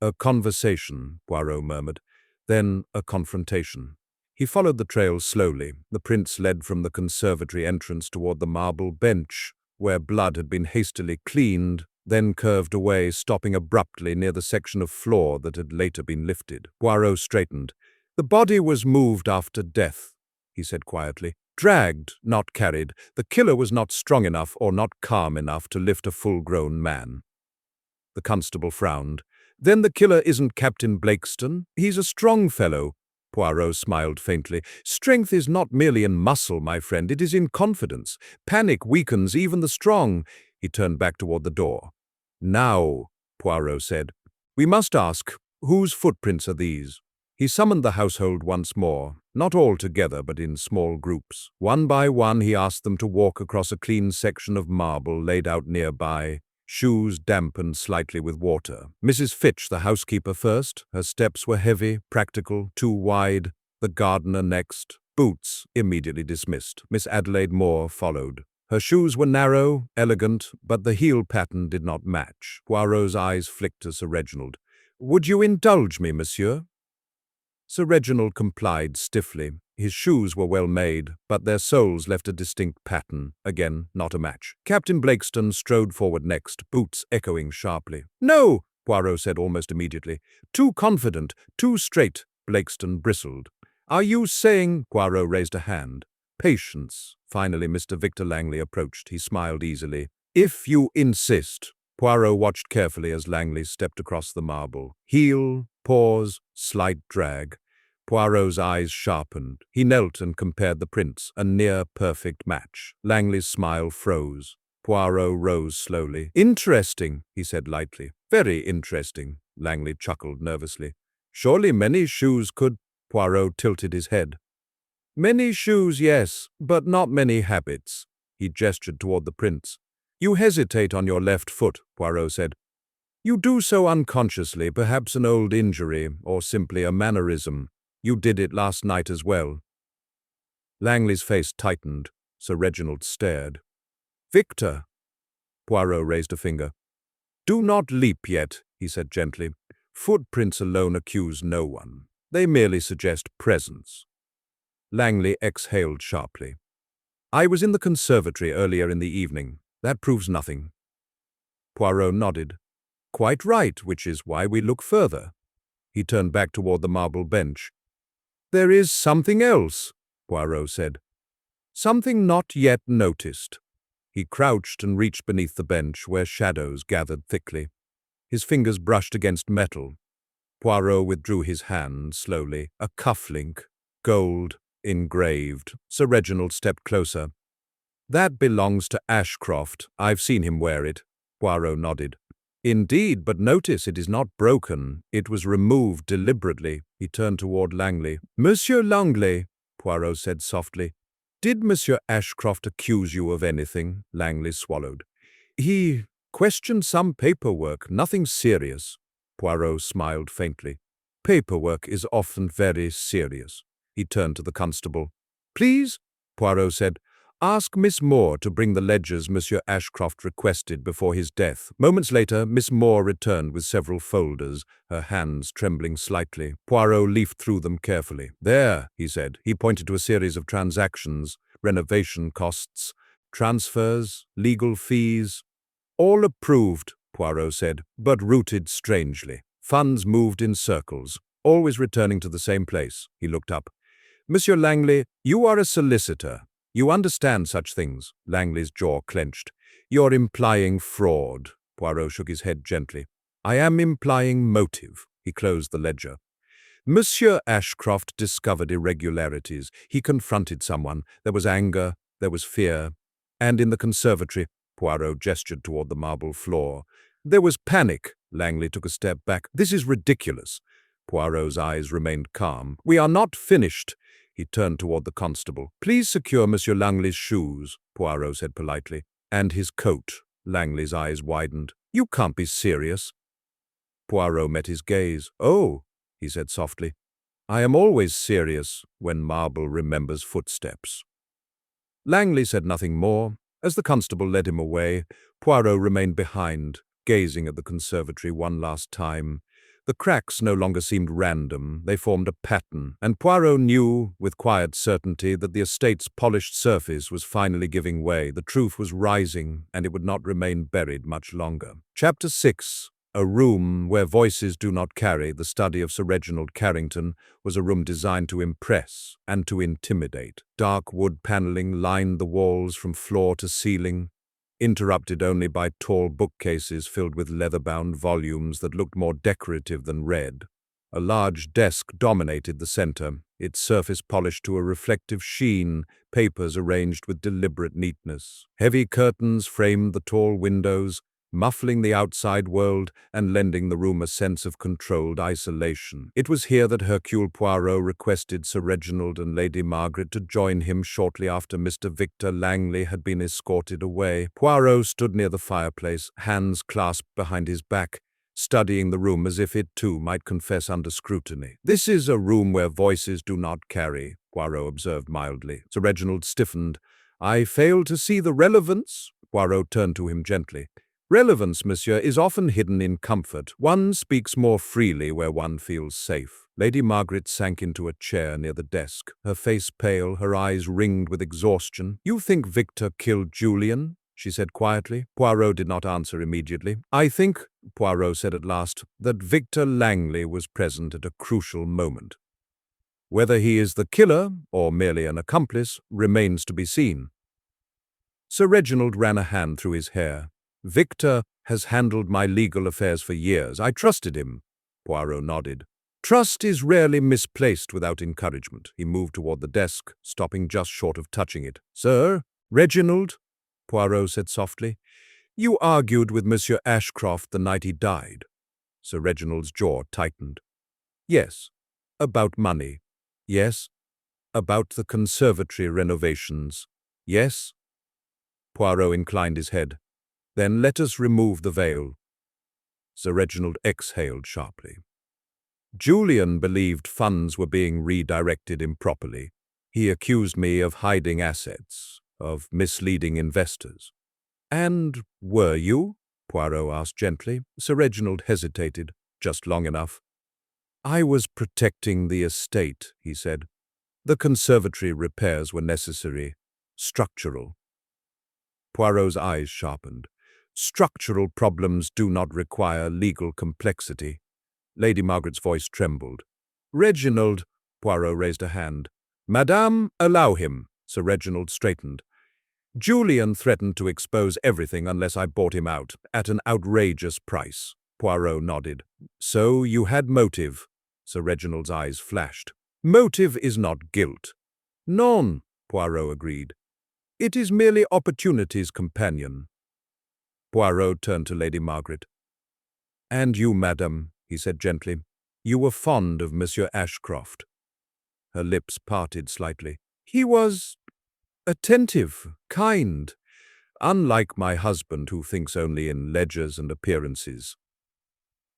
"A conversation," Poirot murmured. Then a confrontation. He followed the trail slowly. The prints led from the conservatory entrance toward the marble bench, where blood had been hastily cleaned, then curved away, stopping abruptly near the section of floor that had later been lifted. Poirot straightened. "The body was moved after death," he said quietly. "Dragged, not carried. The killer was not strong enough or not calm enough to lift a full-grown man." The constable frowned. "Then the killer isn't Captain Blakeston? He's a strong fellow." Poirot smiled faintly. "Strength is not merely in muscle, my friend, it is in confidence. Panic weakens even the strong." He turned back toward the door. "Now," Poirot said, "we must ask, whose footprints are these?" He summoned the household once more, not all together but in small groups. One by one he asked them to walk across a clean section of marble laid out nearby, shoes dampened slightly with water. Mrs. Fitch, the housekeeper, first. Her steps were heavy, practical, too wide. The gardener next. Boots, immediately dismissed. Miss Adelaide Moore followed. Her shoes were narrow, elegant, but the heel pattern did not match. Poirot's eyes flicked to Sir Reginald. Would you indulge me, monsieur? Sir Reginald complied stiffly. His shoes were well made, but their soles left a distinct pattern. Again, not a match. Captain Blakeston strode forward next, boots echoing sharply. "No," Poirot said almost immediately. "Too confident, too straight." Blakeston bristled. "Are you saying—" Poirot raised a hand. "Patience." Finally, Mr. Victor Langley approached. He smiled easily. "If you insist." Poirot watched carefully as Langley stepped across the marble. Heel, pause, slight drag. Poirot's eyes sharpened. He knelt and compared the prints, a near-perfect match. Langley's smile froze. Poirot rose slowly. "Interesting," he said lightly. "Very interesting," Langley chuckled nervously. "Surely many shoes could—" Poirot tilted his head. "Many shoes, yes, but not many habits." He gestured toward the prints. "You hesitate on your left foot," Poirot said. "You do so unconsciously, perhaps an old injury, or simply a mannerism. You did it last night as well." Langley's face tightened. Sir Reginald stared. "Victor!" Poirot raised a finger. "Do not leap yet," he said gently. "Footprints alone accuse no one. They merely suggest presence." Langley exhaled sharply. "I was in the conservatory earlier in the evening. That proves nothing." Poirot nodded. "Quite right, which is why we look further." He turned back toward the marble bench. "There is something else," Poirot said. "Something not yet noticed." He crouched and reached beneath the bench where shadows gathered thickly. His fingers brushed against metal. Poirot withdrew his hand slowly. A cufflink, gold, engraved. Sir Reginald stepped closer. "That belongs to Ashcroft. I've seen him wear it." Poirot nodded. "Indeed, but notice it is not broken. It was removed deliberately." He turned toward Langley. "Monsieur Langley," Poirot said softly. "Did Monsieur Ashcroft accuse you of anything?" Langley swallowed. "He questioned some paperwork, nothing serious." Poirot smiled faintly. "Paperwork is often very serious." He turned to the constable. "Please," Poirot said, "ask Miss Moore to bring the ledgers Monsieur Ashcroft requested before his death." Moments later, Miss Moore returned with several folders, her hands trembling slightly. Poirot leafed through them carefully. "There," he said. He pointed to a series of transactions, renovation costs, transfers, legal fees. "All approved," Poirot said, "but routed strangely. Funds moved in circles, always returning to the same place." He looked up. "Monsieur Langley, you are a solicitor. You understand such things." Langley's jaw clenched. "You're implying fraud." Poirot shook his head gently. "I am implying motive." He closed the ledger. "Monsieur Ashcroft discovered irregularities. He confronted someone. There was anger, there was fear. And in the conservatory," Poirot gestured toward the marble floor, "there was panic." Langley took a step back. "This is ridiculous." Poirot's eyes remained calm. "We are not finished." He turned toward the constable. "Please secure Monsieur Langley's shoes," Poirot said politely. "And his coat." Langley's eyes widened. "You can't be serious." Poirot met his gaze. "Oh," he said softly. "I am always serious when marble remembers footsteps." Langley said nothing more. As the constable led him away, Poirot remained behind, gazing at the conservatory one last time. The cracks no longer seemed random, they formed a pattern, and Poirot knew with quiet certainty that the estate's polished surface was finally giving way. The truth was rising, and it would not remain buried much longer. Chapter 6. A Room Where Voices Do Not Carry, the study of Sir Reginald Carrington, was a room designed to impress and to intimidate. Dark wood paneling lined the walls from floor to ceiling, interrupted only by tall bookcases filled with leather-bound volumes that looked more decorative than read. A large desk dominated the center, its surface polished to a reflective sheen, papers arranged with deliberate neatness. Heavy curtains framed the tall windows, muffling the outside world and lending the room a sense of controlled isolation. It was here that Hercule Poirot requested Sir Reginald and Lady Margaret to join him shortly after Mr. Victor Langley had been escorted away. Poirot stood near the fireplace, hands clasped behind his back, studying the room as if it too might confess under scrutiny. "This is a room where voices do not carry," Poirot observed mildly. Sir Reginald stiffened. "I fail to see the relevance." Poirot turned to him gently. Relevance, monsieur, is often hidden in comfort. One speaks more freely where one feels safe. Lady Margaret sank into a chair near the desk, her face pale, her eyes ringed with exhaustion. "You think Victor killed Julian?" she said quietly. Poirot did not answer immediately. "I think," Poirot said at last, "that Victor Langley was present at a crucial moment. Whether he is the killer or merely an accomplice remains to be seen." Sir Reginald ran a hand through his hair. "Victor has handled my legal affairs for years. I trusted him." Poirot nodded. "Trust is rarely misplaced without encouragement." He moved toward the desk, stopping just short of touching it. "Sir, Reginald," Poirot said softly, "you argued with Monsieur Ashcroft the night he died." Sir Reginald's jaw tightened. "Yes. About money." "Yes." "About the conservatory renovations." "Yes." Poirot inclined his head. "Then let us remove the veil." Sir Reginald exhaled sharply. "Julian believed funds were being redirected improperly. He accused me of hiding assets, of misleading investors." "And were you?" Poirot asked gently. Sir Reginald hesitated, just long enough. "I was protecting the estate," he said. "The conservatory repairs were necessary, structural." Poirot's eyes sharpened. "Structural problems do not require legal complexity." Lady Margaret's voice trembled. "Reginald," Poirot raised a hand. "Madame, allow him." Sir Reginald straightened. "Julian threatened to expose everything unless I bought him out, at an outrageous price." Poirot nodded. "So you had motive." Sir Reginald's eyes flashed. "Motive is not guilt." "Non," Poirot agreed. "It is merely opportunity's companion." Poirot turned to Lady Margaret. "And you, madam," he said gently, "you were fond of Monsieur Ashcroft." Her lips parted slightly. "He was attentive, kind, unlike my husband who thinks only in ledgers and appearances."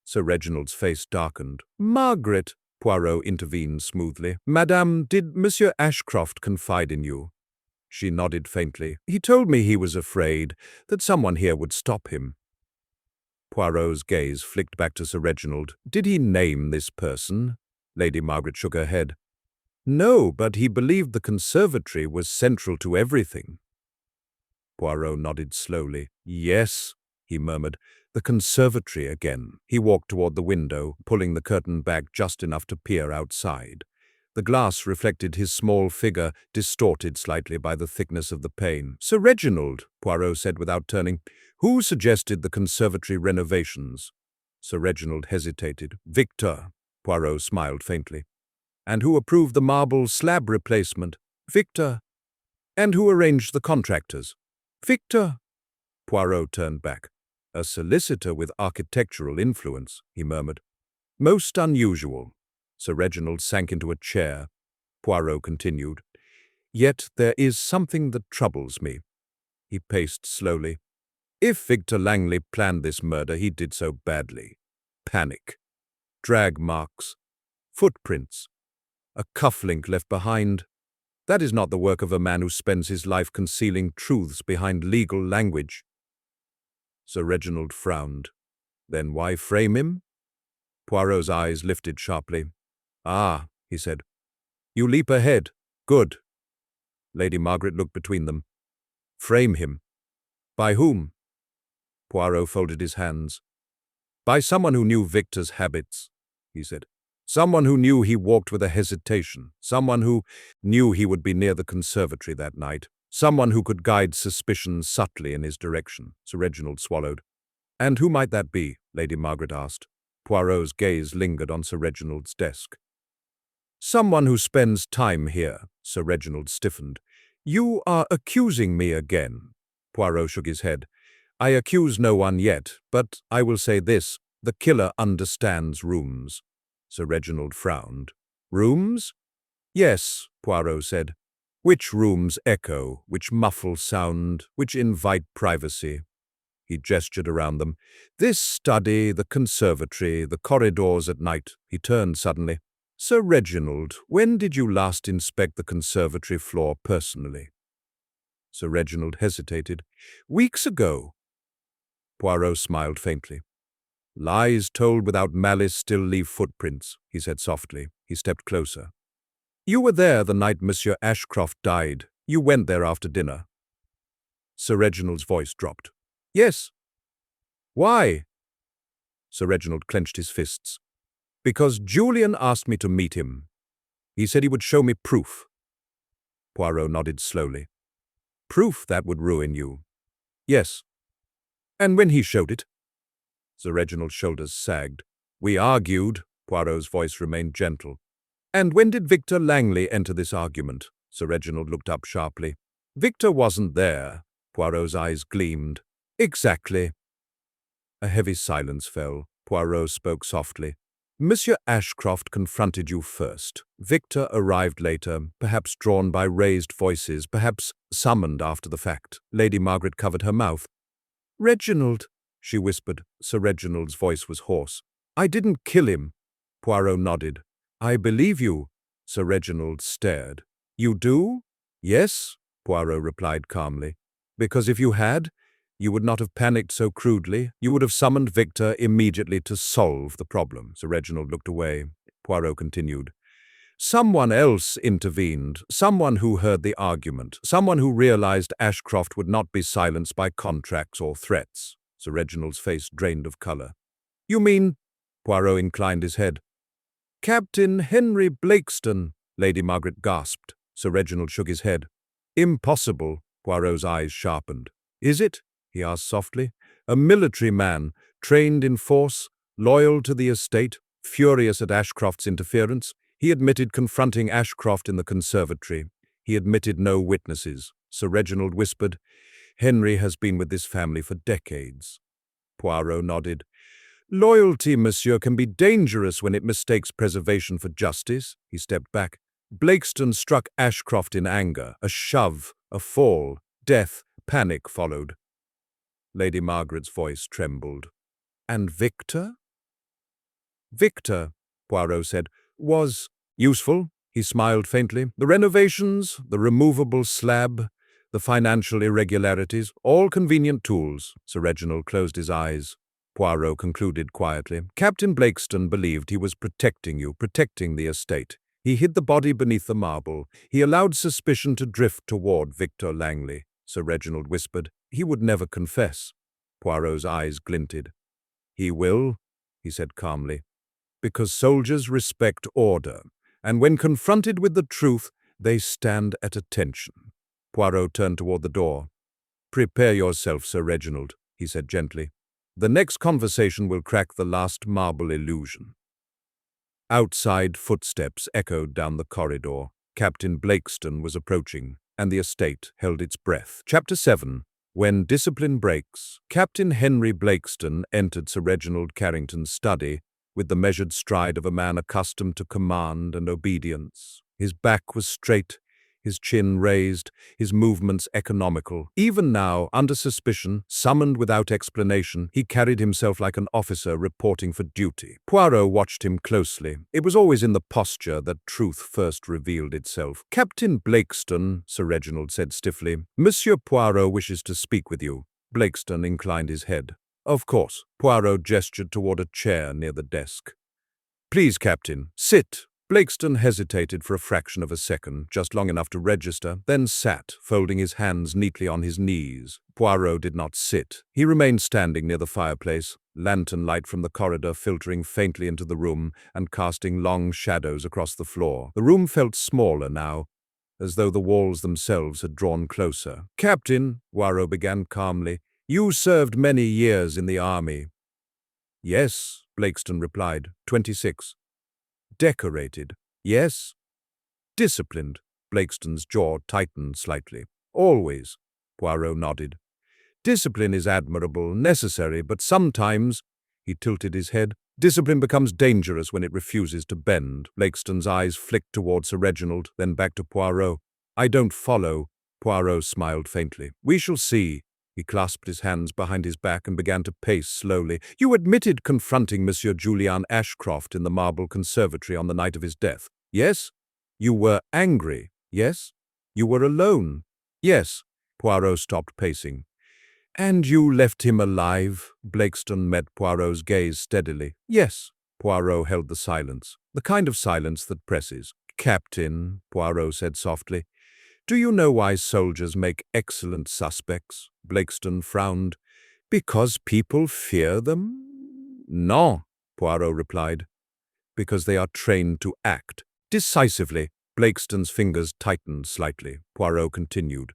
Sir Reginald's face darkened. "Margaret," Poirot intervened smoothly. "Madame, did Monsieur Ashcroft confide in you?" She nodded faintly. "He told me he was afraid that someone here would stop him." Poirot's gaze flicked back to Sir Reginald. "Did he name this person?" Lady Margaret shook her head. "No, but he believed the conservatory was central to everything." Poirot nodded slowly. "Yes," he murmured, "the conservatory again." He walked toward the window, pulling the curtain back just enough to peer outside. The glass reflected his small figure, distorted slightly by the thickness of the pane. "Sir Reginald," Poirot said without turning, "who suggested the conservatory renovations?" Sir Reginald hesitated. "Victor," Poirot smiled faintly. "And who approved the marble slab replacement?" "Victor." "And who arranged the contractors?" "Victor." Poirot turned back. "A solicitor with architectural influence," he murmured. "Most unusual." Sir Reginald sank into a chair. Poirot continued. "Yet there is something that troubles me." He paced slowly. "If Victor Langley planned this murder, he did so badly. Panic. Drag marks. Footprints. A cufflink left behind. That is not the work of a man who spends his life concealing truths behind legal language." Sir Reginald frowned. "Then why frame him?" Poirot's eyes lifted sharply. "Ah," he said. "You leap ahead. Good." Lady Margaret looked between them. "Frame him. By whom?" Poirot folded his hands. "By someone who knew Victor's habits," he said. "Someone who knew he walked with a hesitation. Someone who knew he would be near the conservatory that night. Someone who could guide suspicion subtly in his direction." Sir Reginald swallowed. "And who might that be?" Lady Margaret asked. Poirot's gaze lingered on Sir Reginald's desk. "Someone who spends time here." Sir Reginald stiffened. "You are accusing me again." Poirot shook his head. "I accuse no one yet, but I will say this. The killer understands rooms." Sir Reginald frowned. "Rooms?" "Yes," Poirot said. "Which rooms echo, which muffle sound, which invite privacy." He gestured around them. "This study, the conservatory, the corridors at night." He turned suddenly. "Sir Reginald, when did you last inspect the conservatory floor personally?" Sir Reginald hesitated. "Weeks ago." Poirot smiled faintly. Lies told without malice still leave footprints, he said softly. He stepped closer. You were there the night Monsieur Ashcroft died. You went there after dinner. Sir Reginald's voice dropped. Yes. Why? Sir Reginald clenched his fists. Because Julian asked me to meet him. He said he would show me proof. Poirot nodded slowly. Proof that would ruin you. Yes. And when he showed it? Sir Reginald's shoulders sagged. We argued. Poirot's voice remained gentle. And when did Victor Langley enter this argument? Sir Reginald looked up sharply. Victor wasn't there. Poirot's eyes gleamed. Exactly. A heavy silence fell. Poirot spoke softly. Monsieur Ashcroft confronted you first. Victor arrived later, perhaps drawn by raised voices, perhaps summoned after the fact. Lady Margaret covered her mouth. Reginald, she whispered. Sir Reginald's voice was hoarse. I didn't kill him. Poirot nodded. I believe you. Sir Reginald stared. You do? Yes, Poirot replied calmly. Because if you had, you would not have panicked so crudely. You would have summoned Victor immediately to solve the problem. Sir Reginald looked away. Poirot continued. Someone else intervened, someone who heard the argument, someone who realized Ashcroft would not be silenced by contracts or threats. Sir Reginald's face drained of color. You mean? Poirot inclined his head. Captain Henry Blakeston, Lady Margaret gasped. Sir Reginald shook his head. Impossible. Poirot's eyes sharpened. Is it? He asked softly. A military man, trained in force, loyal to the estate, furious at Ashcroft's interference. He admitted confronting Ashcroft in the conservatory. He admitted no witnesses. Sir Reginald whispered, Henry has been with this family for decades. Poirot nodded. Loyalty, monsieur, can be dangerous when it mistakes preservation for justice. He stepped back. Blakeston struck Ashcroft in anger. A shove, a fall, death, panic followed. Lady Margaret's voice trembled. And Victor? Victor, Poirot said, was useful. He smiled faintly. The renovations, the removable slab, the financial irregularities, all convenient tools. Sir Reginald closed his eyes. Poirot concluded quietly. Captain Blakeston believed he was protecting you, protecting the estate. He hid the body beneath the marble. He allowed suspicion to drift toward Victor Langley. Sir Reginald whispered. He would never confess. Poirot's eyes glinted. He will, he said calmly, because soldiers respect order, and when confronted with the truth, they stand at attention. Poirot turned toward the door. Prepare yourself, Sir Reginald, he said gently. The next conversation will crack the last marble illusion. Outside footsteps echoed down the corridor. Captain Blakeston was approaching, and the estate held its breath. Chapter 7. When discipline breaks. Captain Henry Blakeston entered Sir Reginald Carrington's study with the measured stride of a man accustomed to command and obedience. His back was straight, his chin raised, his movements economical. Even now, under suspicion, summoned without explanation, he carried himself like an officer reporting for duty. Poirot watched him closely. It was always in the posture that truth first revealed itself. Captain Blakeston, Sir Reginald said stiffly, Monsieur Poirot wishes to speak with you. Blakeston inclined his head. Of course. Poirot gestured toward a chair near the desk. Please, Captain, sit. Blakeston hesitated for a fraction of a second, just long enough to register, then sat, folding his hands neatly on his knees. Poirot did not sit. He remained standing near the fireplace, lantern light from the corridor filtering faintly into the room and casting long shadows across the floor. The room felt smaller now, as though the walls themselves had drawn closer. Captain, Poirot began calmly, you served many years in the army. Yes, Blakeston replied, 26. Decorated. Yes. Disciplined. Blakeston's jaw tightened slightly. Always. Poirot nodded. Discipline is admirable, necessary, but sometimes, he tilted his head, discipline becomes dangerous when it refuses to bend. Blakeston's eyes flicked toward Sir Reginald, then back to Poirot. I don't follow. Poirot smiled faintly. We shall see. He clasped his hands behind his back and began to pace slowly. You admitted confronting Monsieur Julian Ashcroft in the marble conservatory on the night of his death. Yes? You were angry. Yes? You were alone. Yes. Poirot stopped pacing. And you left him alive? Blakeston met Poirot's gaze steadily. Yes. Poirot held the silence, the kind of silence that presses. Captain, Poirot said softly, do you know why soldiers make excellent suspects? Blakeston frowned. Because people fear them? No, Poirot replied. Because they are trained to act. Decisively. Blakeston's fingers tightened slightly. Poirot continued.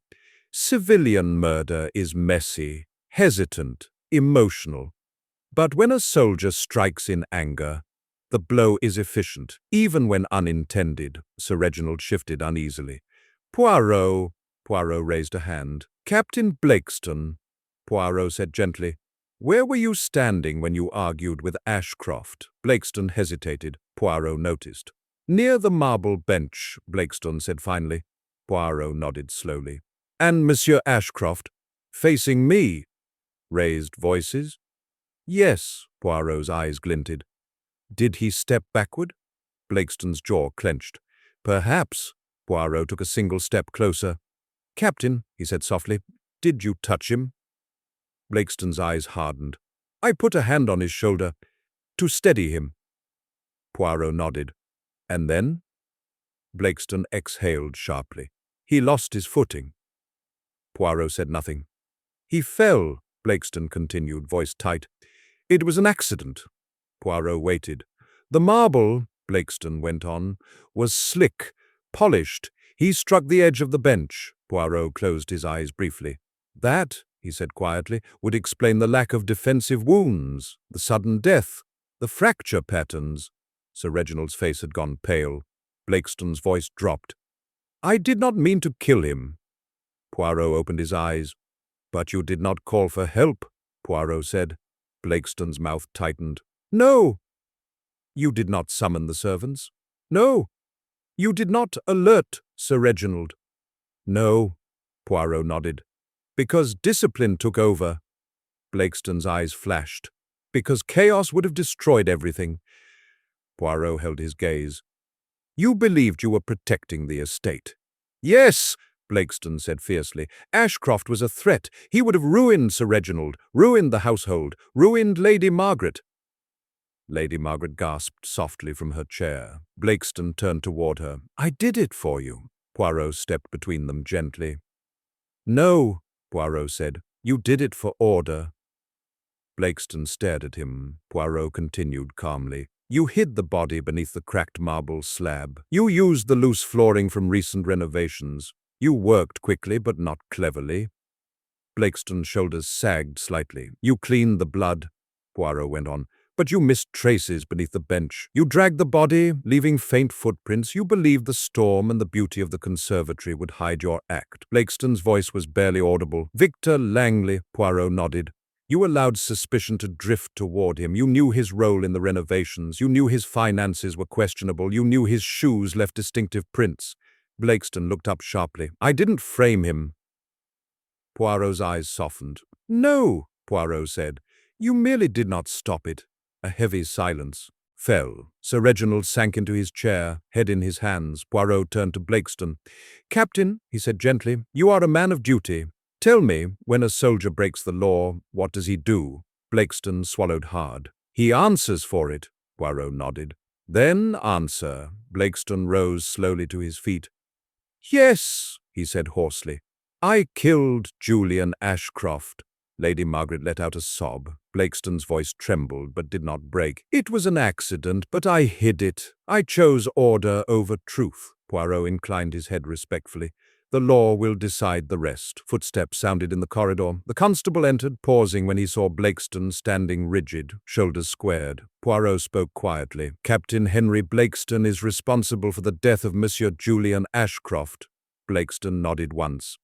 Civilian murder is messy, hesitant, emotional. But when a soldier strikes in anger, the blow is efficient, even when unintended. Sir Reginald shifted uneasily. Poirot raised a hand. Captain Blakeston, Poirot said gently, where were you standing when you argued with Ashcroft? Blakeston hesitated. Poirot noticed. Near the marble bench, Blakeston said finally. Poirot nodded slowly. And Monsieur Ashcroft, facing me? Raised voices. Yes, Poirot's eyes glinted. Did he step backward? Blakeston's jaw clenched. Perhaps. Poirot took a single step closer. Captain, he said softly, did you touch him? Blakeston's eyes hardened. I put a hand on his shoulder to steady him. Poirot nodded. And then? Blakeston exhaled sharply. He lost his footing. Poirot said nothing. He fell, Blakeston continued, voice tight. It was an accident. Poirot waited. The marble, Blakeston went on, was slick, polished. He struck the edge of the bench. Poirot closed his eyes briefly. That, he said quietly, would explain the lack of defensive wounds, the sudden death, the fracture patterns. Sir Reginald's face had gone pale. Blakeston's voice dropped. I did not mean to kill him. Poirot opened his eyes. But you did not call for help, Poirot said. Blakeston's mouth tightened. No. You did not summon the servants? No. You did not alert Sir Reginald? No, Poirot nodded. Because discipline took over. Blakeston's eyes flashed. Because chaos would have destroyed everything. Poirot held his gaze. You believed you were protecting the estate. Yes, Blakeston said fiercely. Ashcroft was a threat. He would have ruined Sir Reginald, ruined the household, ruined Lady Margaret. Lady Margaret gasped softly from her chair. Blakeston turned toward her. I did it for you. Poirot stepped between them gently. No, Poirot said. You did it for order. Blakeston stared at him. Poirot continued calmly. You hid the body beneath the cracked marble slab. You used the loose flooring from recent renovations. You worked quickly but not cleverly. Blakeston's shoulders sagged slightly. You cleaned the blood, Poirot went on, but you missed traces beneath the bench. You dragged the body, leaving faint footprints. You believed the storm and the beauty of the conservatory would hide your act. Blakeston's voice was barely audible. Victor Langley, Poirot nodded. You allowed suspicion to drift toward him. You knew his role in the renovations. You knew his finances were questionable. You knew his shoes left distinctive prints. Blakeston looked up sharply. I didn't frame him. Poirot's eyes softened. No, Poirot said. You merely did not stop it. A heavy silence fell. Sir Reginald sank into his chair, head in his hands. Poirot turned to Blakeston. Captain, he said gently, you are a man of duty. Tell me, when a soldier breaks the law, what does he do? Blakeston swallowed hard. He answers for it, Poirot nodded. Then answer. Blakeston rose slowly to his feet. Yes, he said hoarsely. I killed Julian Ashcroft. Lady Margaret let out a sob. Blakeston's voice trembled but did not break. It was an accident, but I hid it. I chose order over truth. Poirot inclined his head respectfully. The law will decide the rest. Footsteps sounded in the corridor. The constable entered, pausing when he saw Blakeston standing rigid, shoulders squared. Poirot spoke quietly. Captain Henry Blakeston is responsible for the death of Monsieur Julian Ashcroft. Blakeston nodded once.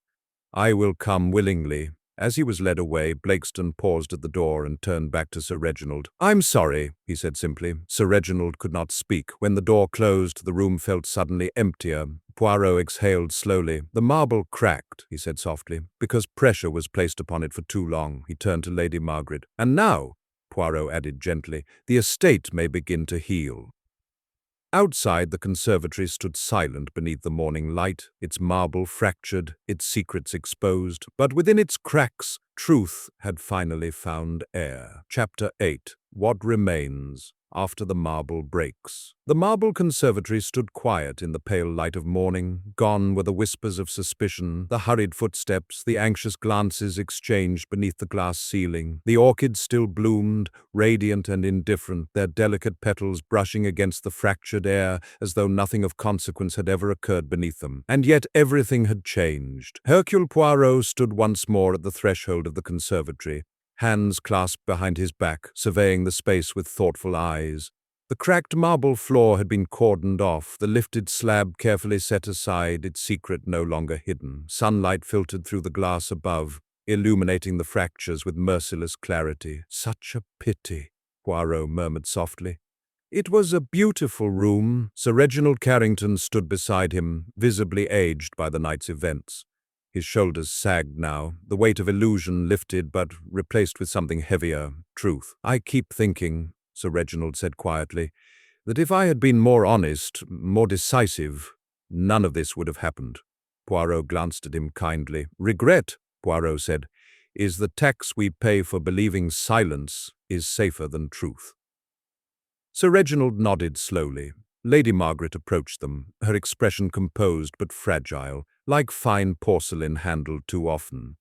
I will come willingly. As he was led away, Blakeston paused at the door and turned back to Sir Reginald. I'm sorry, he said simply. Sir Reginald could not speak. When the door closed, the room felt suddenly emptier. Poirot exhaled slowly. The marble cracked, he said softly, because pressure was placed upon it for too long. He turned to Lady Margaret. And now, Poirot added gently, the estate may begin to heal. Outside, the conservatory stood silent beneath the morning light, its marble fractured, its secrets exposed, but within its cracks, truth had finally found air. Chapter 8. What Remains After the Marble Breaks. The marble conservatory stood quiet in the pale light of morning. Gone were the whispers of suspicion, the hurried footsteps, the anxious glances exchanged beneath the glass ceiling. The orchids still bloomed, radiant and indifferent, their delicate petals brushing against the fractured air as though nothing of consequence had ever occurred beneath them. And yet everything had changed. Hercule Poirot stood once more at the threshold of the conservatory, hands clasped behind his back, surveying the space with thoughtful eyes. The cracked marble floor had been cordoned off, the lifted slab carefully set aside, its secret no longer hidden. Sunlight filtered through the glass above, illuminating the fractures with merciless clarity. "Such a pity," Poirot murmured softly. It was a beautiful room. Sir Reginald Carrington stood beside him, visibly aged by the night's events. His shoulders sagged now, the weight of illusion lifted but replaced with something heavier, truth. "I keep thinking," Sir Reginald said quietly, "that if I had been more honest, more decisive, none of this would have happened." Poirot glanced at him kindly. "Regret," Poirot said, "is the tax we pay for believing silence is safer than truth." Sir Reginald nodded slowly. Lady Margaret approached them, her expression composed but fragile, like fine porcelain handled too often.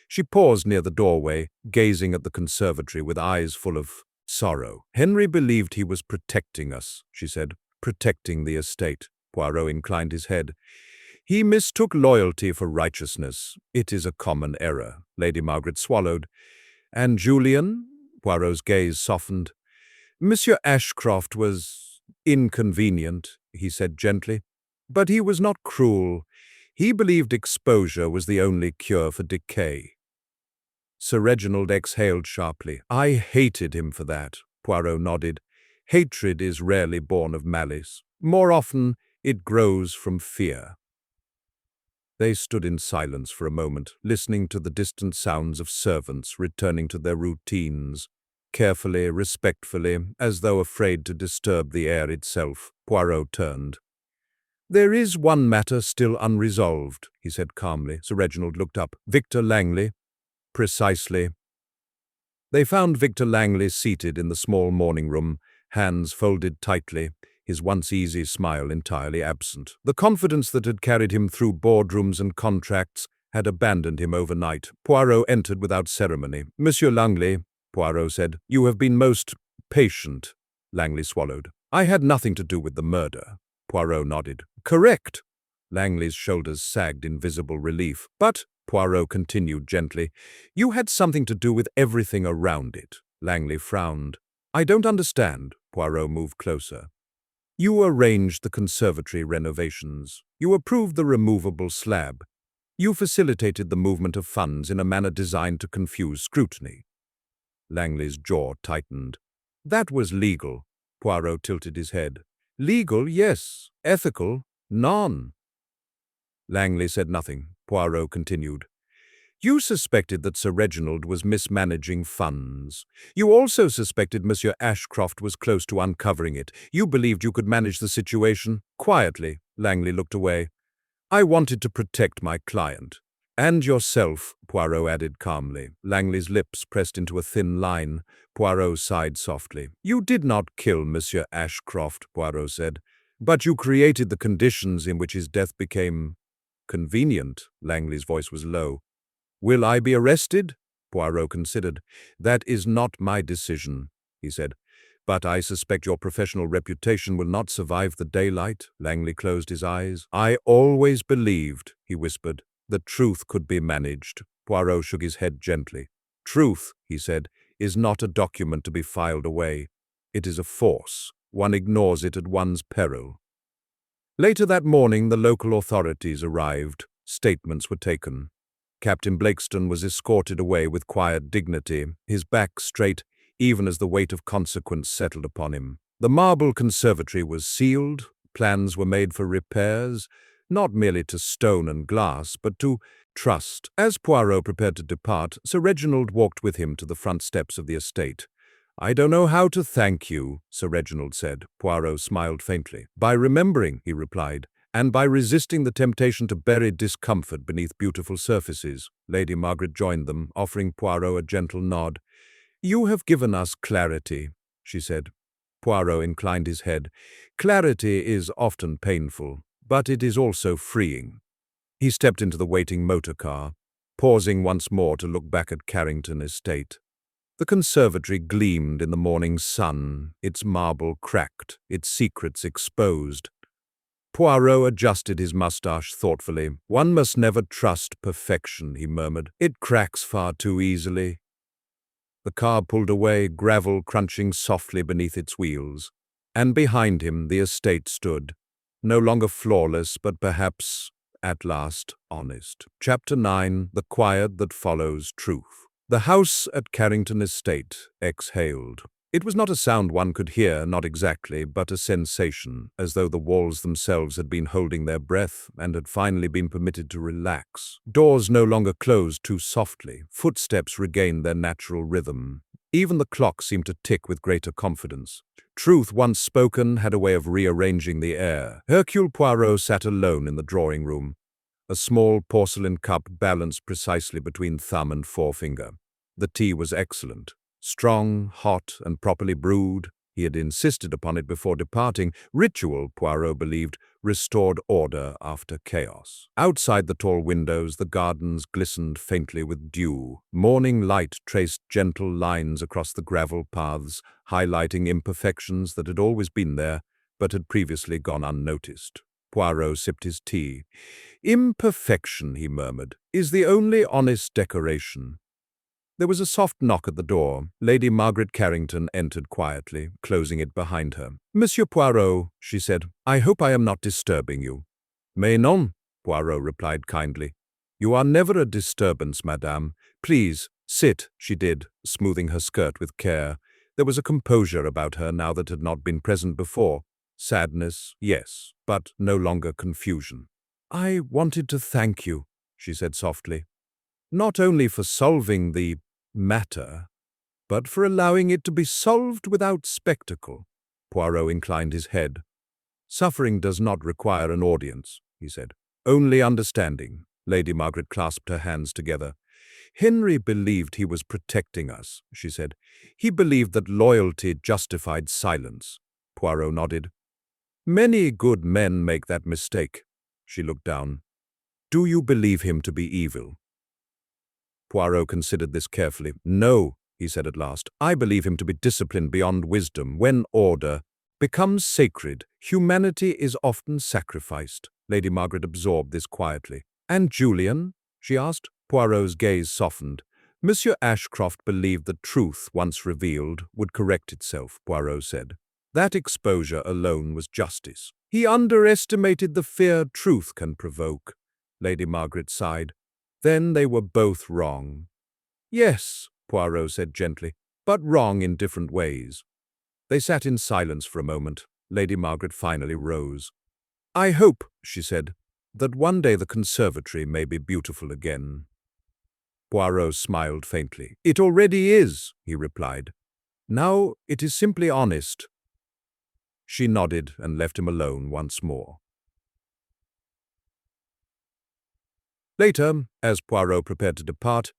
She paused near the doorway, gazing at the conservatory with eyes full of sorrow. "Henry believed he was protecting us," she said, "protecting the estate." Poirot inclined his head. "He mistook loyalty for righteousness. It is a common error." Lady Margaret swallowed. "And Julian?" Poirot's gaze softened. "Monsieur Ashcroft was inconvenient," he said gently, "but he was not cruel. He believed exposure was the only cure for decay." Sir Reginald exhaled sharply. "I hated him for that," Poirot nodded. "Hatred is rarely born of malice. More often, it grows from fear." They stood in silence for a moment, listening to the distant sounds of servants returning to their routines. Carefully, respectfully, as though afraid to disturb the air itself, Poirot turned. "There is one matter still unresolved," he said calmly. Sir Reginald looked up. "Victor Langley?" "Precisely." They found Victor Langley seated in the small morning room, hands folded tightly, his once easy smile entirely absent. The confidence that had carried him through boardrooms and contracts had abandoned him overnight. Poirot entered without ceremony. "Monsieur Langley," Poirot said, "you have been most patient." Langley swallowed. "I had nothing to do with the murder." Poirot nodded. "Correct." Langley's shoulders sagged in visible relief. "But," Poirot continued gently, "you had something to do with everything around it." Langley frowned. "I don't understand." Poirot moved closer. "You arranged the conservatory renovations. You approved the removable slab. You facilitated the movement of funds in a manner designed to confuse scrutiny." Langley's jaw tightened. "That was legal." Poirot tilted his head. "Legal, yes. Ethical, none." Langley said nothing. Poirot continued. "You suspected that Sir Reginald was mismanaging funds. You also suspected Monsieur Ashcroft was close to uncovering it. You believed you could manage the situation quietly." Langley looked away. "I wanted to protect my client." "And yourself," Poirot added calmly. Langley's lips pressed into a thin line. Poirot sighed softly. "You did not kill Monsieur Ashcroft," Poirot said, "but you created the conditions in which his death became convenient." Langley's voice was low. "Will I be arrested?" Poirot considered. "That is not my decision," he said. "But I suspect your professional reputation will not survive the daylight." Langley closed his eyes. "I always believed," he whispered, "that truth could be managed." Poirot shook his head gently. "Truth," he said, "is not a document to be filed away. It is a force. One ignores it at one's peril." Later that morning, the local authorities arrived. Statements were taken. Captain Blakeston was escorted away with quiet dignity, his back straight, even as the weight of consequence settled upon him. The marble conservatory was sealed. Plans were made for repairs, not merely to stone and glass, but to trust. As Poirot prepared to depart, Sir Reginald walked with him to the front steps of the estate. I don't know how to thank you, Sir Reginald said. Poirot smiled faintly. By remembering, he replied, and by resisting the temptation to bury discomfort beneath beautiful surfaces. Lady Margaret joined them, offering Poirot a gentle nod. You have given us clarity, she said. Poirot inclined his head. Clarity is often painful, but it is also freeing. He stepped into the waiting motor car, pausing once more to look back at Carrington Estate. The conservatory gleamed in the morning sun, its marble cracked, its secrets exposed. Poirot adjusted his moustache thoughtfully. One must never trust perfection, he murmured. It cracks far too easily. The car pulled away, gravel crunching softly beneath its wheels. And behind him the estate stood, no longer flawless, but perhaps, at last, honest. Chapter 9. The Quiet That Follows Truth. The house at Carrington Estate exhaled. It was not a sound one could hear, not exactly, but a sensation, as though the walls themselves had been holding their breath and had finally been permitted to relax. Doors no longer closed too softly. Footsteps regained their natural rhythm. Even the clock seemed to tick with greater confidence. Truth, once spoken, had a way of rearranging the air. Hercule Poirot sat alone in the drawing-room, a small porcelain cup balanced precisely between thumb and forefinger. The tea was excellent. Strong, hot, and properly brewed. He had insisted upon it before departing. Ritual, Poirot believed, restored order after chaos. Outside the tall windows, the gardens glistened faintly with dew. Morning light traced gentle lines across the gravel paths, highlighting imperfections that had always been there, but had previously gone unnoticed. Poirot sipped his tea. Imperfection, he murmured, is the only honest decoration. There was a soft knock at the door. Lady Margaret Carrington entered quietly, closing it behind her. Monsieur Poirot, she said, I hope I am not disturbing you. Mais non, Poirot replied kindly. You are never a disturbance, madame. Please, sit, she did, smoothing her skirt with care. There was a composure about her now that had not been present before. Sadness, yes, but no longer confusion. I wanted to thank you, she said softly. Not only for solving the matter, but for allowing it to be solved without spectacle. Poirot inclined his head. Suffering does not require an audience, he said. Only understanding. Lady Margaret clasped her hands together. Henry believed he was protecting us, she said. He believed that loyalty justified silence. Poirot nodded. Many good men make that mistake. She looked down. Do you believe him to be evil? Poirot considered this carefully. No, he said at last. I believe him to be disciplined beyond wisdom. When order becomes sacred, humanity is often sacrificed. Lady Margaret absorbed this quietly. And Julian? She asked. Poirot's gaze softened. Monsieur Ashcroft believed that truth, once revealed, would correct itself, Poirot said. That exposure alone was justice. He underestimated the fear truth can provoke. Lady Margaret sighed. Then they were both wrong. Yes, Poirot said gently, but wrong in different ways. They sat in silence for a moment. Lady Margaret finally rose. I hope, she said, that one day the conservatory may be beautiful again. Poirot smiled faintly. It already is, he replied. Now it is simply honest. She nodded and left him alone once more. Later, as Poirot prepared to depart,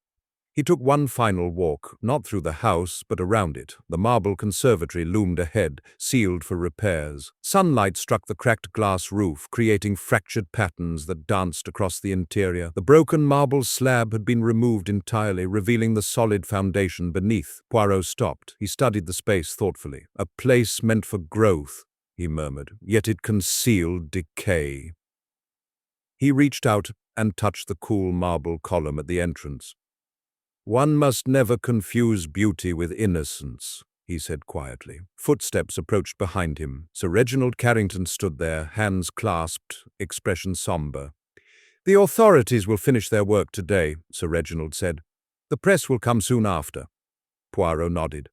he took one final walk, not through the house, but around it. The marble conservatory loomed ahead, sealed for repairs. Sunlight struck the cracked glass roof, creating fractured patterns that danced across the interior. The broken marble slab had been removed entirely, revealing the solid foundation beneath. Poirot stopped. He studied the space thoughtfully. A place meant for growth, he murmured, yet it concealed decay. He reached out and touched the cool marble column at the entrance. One must never confuse beauty with innocence, he said quietly. Footsteps approached behind him. Sir Reginald Carrington stood there, hands clasped, expression somber. The authorities will finish their work today, Sir Reginald said. The press will come soon after. Poirot nodded.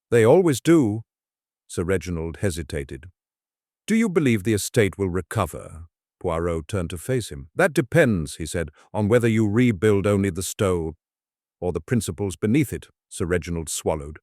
They always do. Sir Reginald hesitated. Do you believe the estate will recover? Poirot turned to face him. That depends, he said, on whether you rebuild only the stone or the principles beneath it. Sir Reginald swallowed.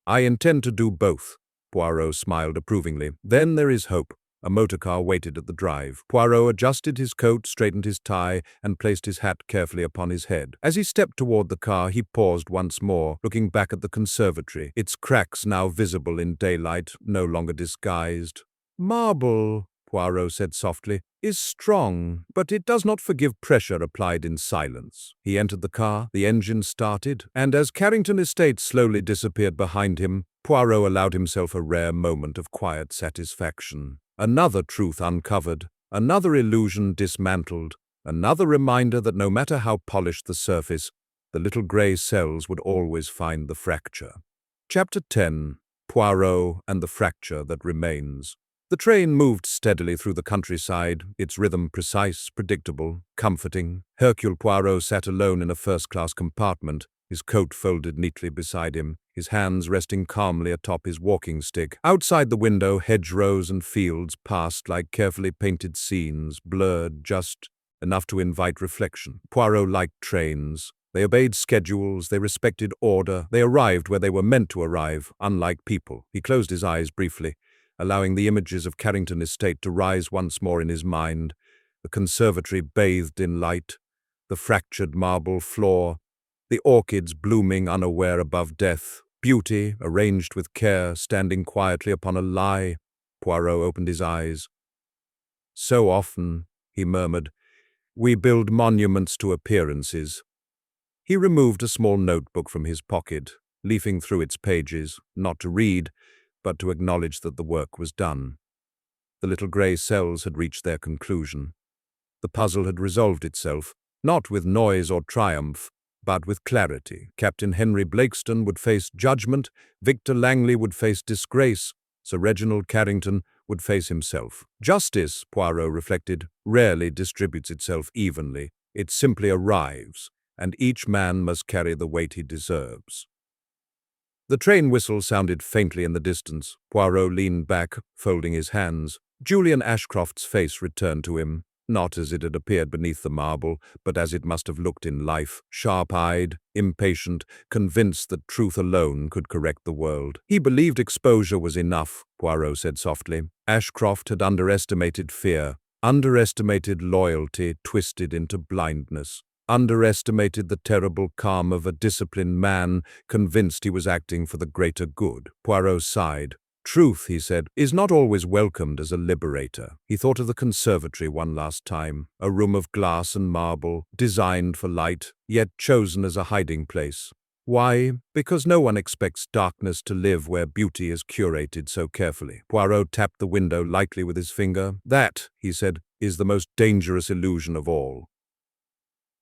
I intend to do both. Poirot smiled approvingly. Then there is hope. A motorcar waited at the drive. Poirot adjusted his coat, straightened his tie, and placed his hat carefully upon his head. As he stepped toward the car, he paused once more, looking back at the conservatory, its cracks now visible in daylight, no longer disguised. Marble, Poirot said softly, is strong, but it does not forgive pressure applied in silence. He entered the car, the engine started, and as Carrington Estate slowly disappeared behind him, Poirot allowed himself a rare moment of quiet satisfaction. Another truth uncovered, another illusion dismantled, another reminder that no matter how polished the surface, the little grey cells would always find the fracture. Chapter 10. Poirot and the Fracture That Remains. The train moved steadily through the countryside, its rhythm precise, predictable, comforting. Hercule Poirot sat alone in a first-class compartment, his coat folded neatly beside him, his hands resting calmly atop his walking stick. Outside the window, hedgerows and fields passed like carefully painted scenes, blurred just enough to invite reflection. Poirot liked trains. They obeyed schedules, they respected order, they arrived where they were meant to arrive, unlike people. He closed his eyes briefly, allowing the images of Carrington Estate to rise once more in his mind. The conservatory bathed in light, the fractured marble floor, the orchids blooming unaware above death, beauty, arranged with care, standing quietly upon a lie. Poirot opened his eyes. So often, he murmured, we build monuments to appearances. He removed a small notebook from his pocket, leafing through its pages, not to read, but to acknowledge that the work was done. The little grey cells had reached their conclusion. The puzzle had resolved itself, not with noise or triumph, but with clarity. Captain Henry Blakeston would face judgment, Victor Langley would face disgrace, Sir Reginald Carrington would face himself. Justice, Poirot reflected, rarely distributes itself evenly. It simply arrives, and each man must carry the weight he deserves. The train whistle sounded faintly in the distance. Poirot leaned back, folding his hands. Julian Ashcroft's face returned to him, not as it had appeared beneath the marble, but as it must have looked in life, sharp-eyed, impatient, convinced that truth alone could correct the world. He believed exposure was enough, Poirot said softly. Ashcroft had underestimated fear, underestimated loyalty twisted into blindness, underestimated the terrible calm of a disciplined man convinced he was acting for the greater good. Poirot sighed. Truth, he said, is not always welcomed as a liberator. He thought of the conservatory one last time, a room of glass and marble, designed for light, yet chosen as a hiding place. Why? Because no one expects darkness to live where beauty is curated so carefully. Poirot tapped the window lightly with his finger. That, he said, is the most dangerous illusion of all.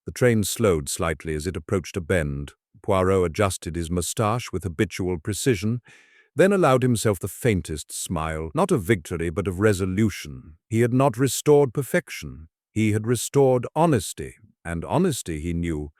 The train slowed slightly as it approached a bend. Poirot adjusted his moustache with habitual precision, then allowed himself the faintest smile, not of victory but of resolution. He had not restored perfection. He had restored honesty, and honesty, he knew,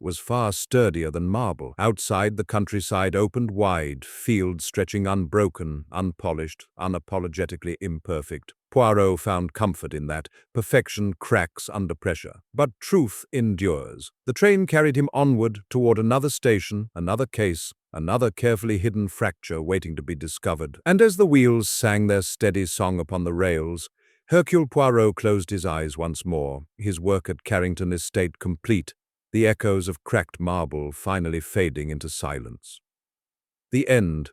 was far sturdier than marble. Outside, the countryside opened wide, fields stretching unbroken, unpolished, unapologetically imperfect. Poirot found comfort in that. Perfection cracks under pressure. But truth endures. The train carried him onward toward another station, another case, another carefully hidden fracture waiting to be discovered. And as the wheels sang their steady song upon the rails, Hercule Poirot closed his eyes once more, his work at Carrington Estate complete, the echoes of cracked marble finally fading into silence. The end,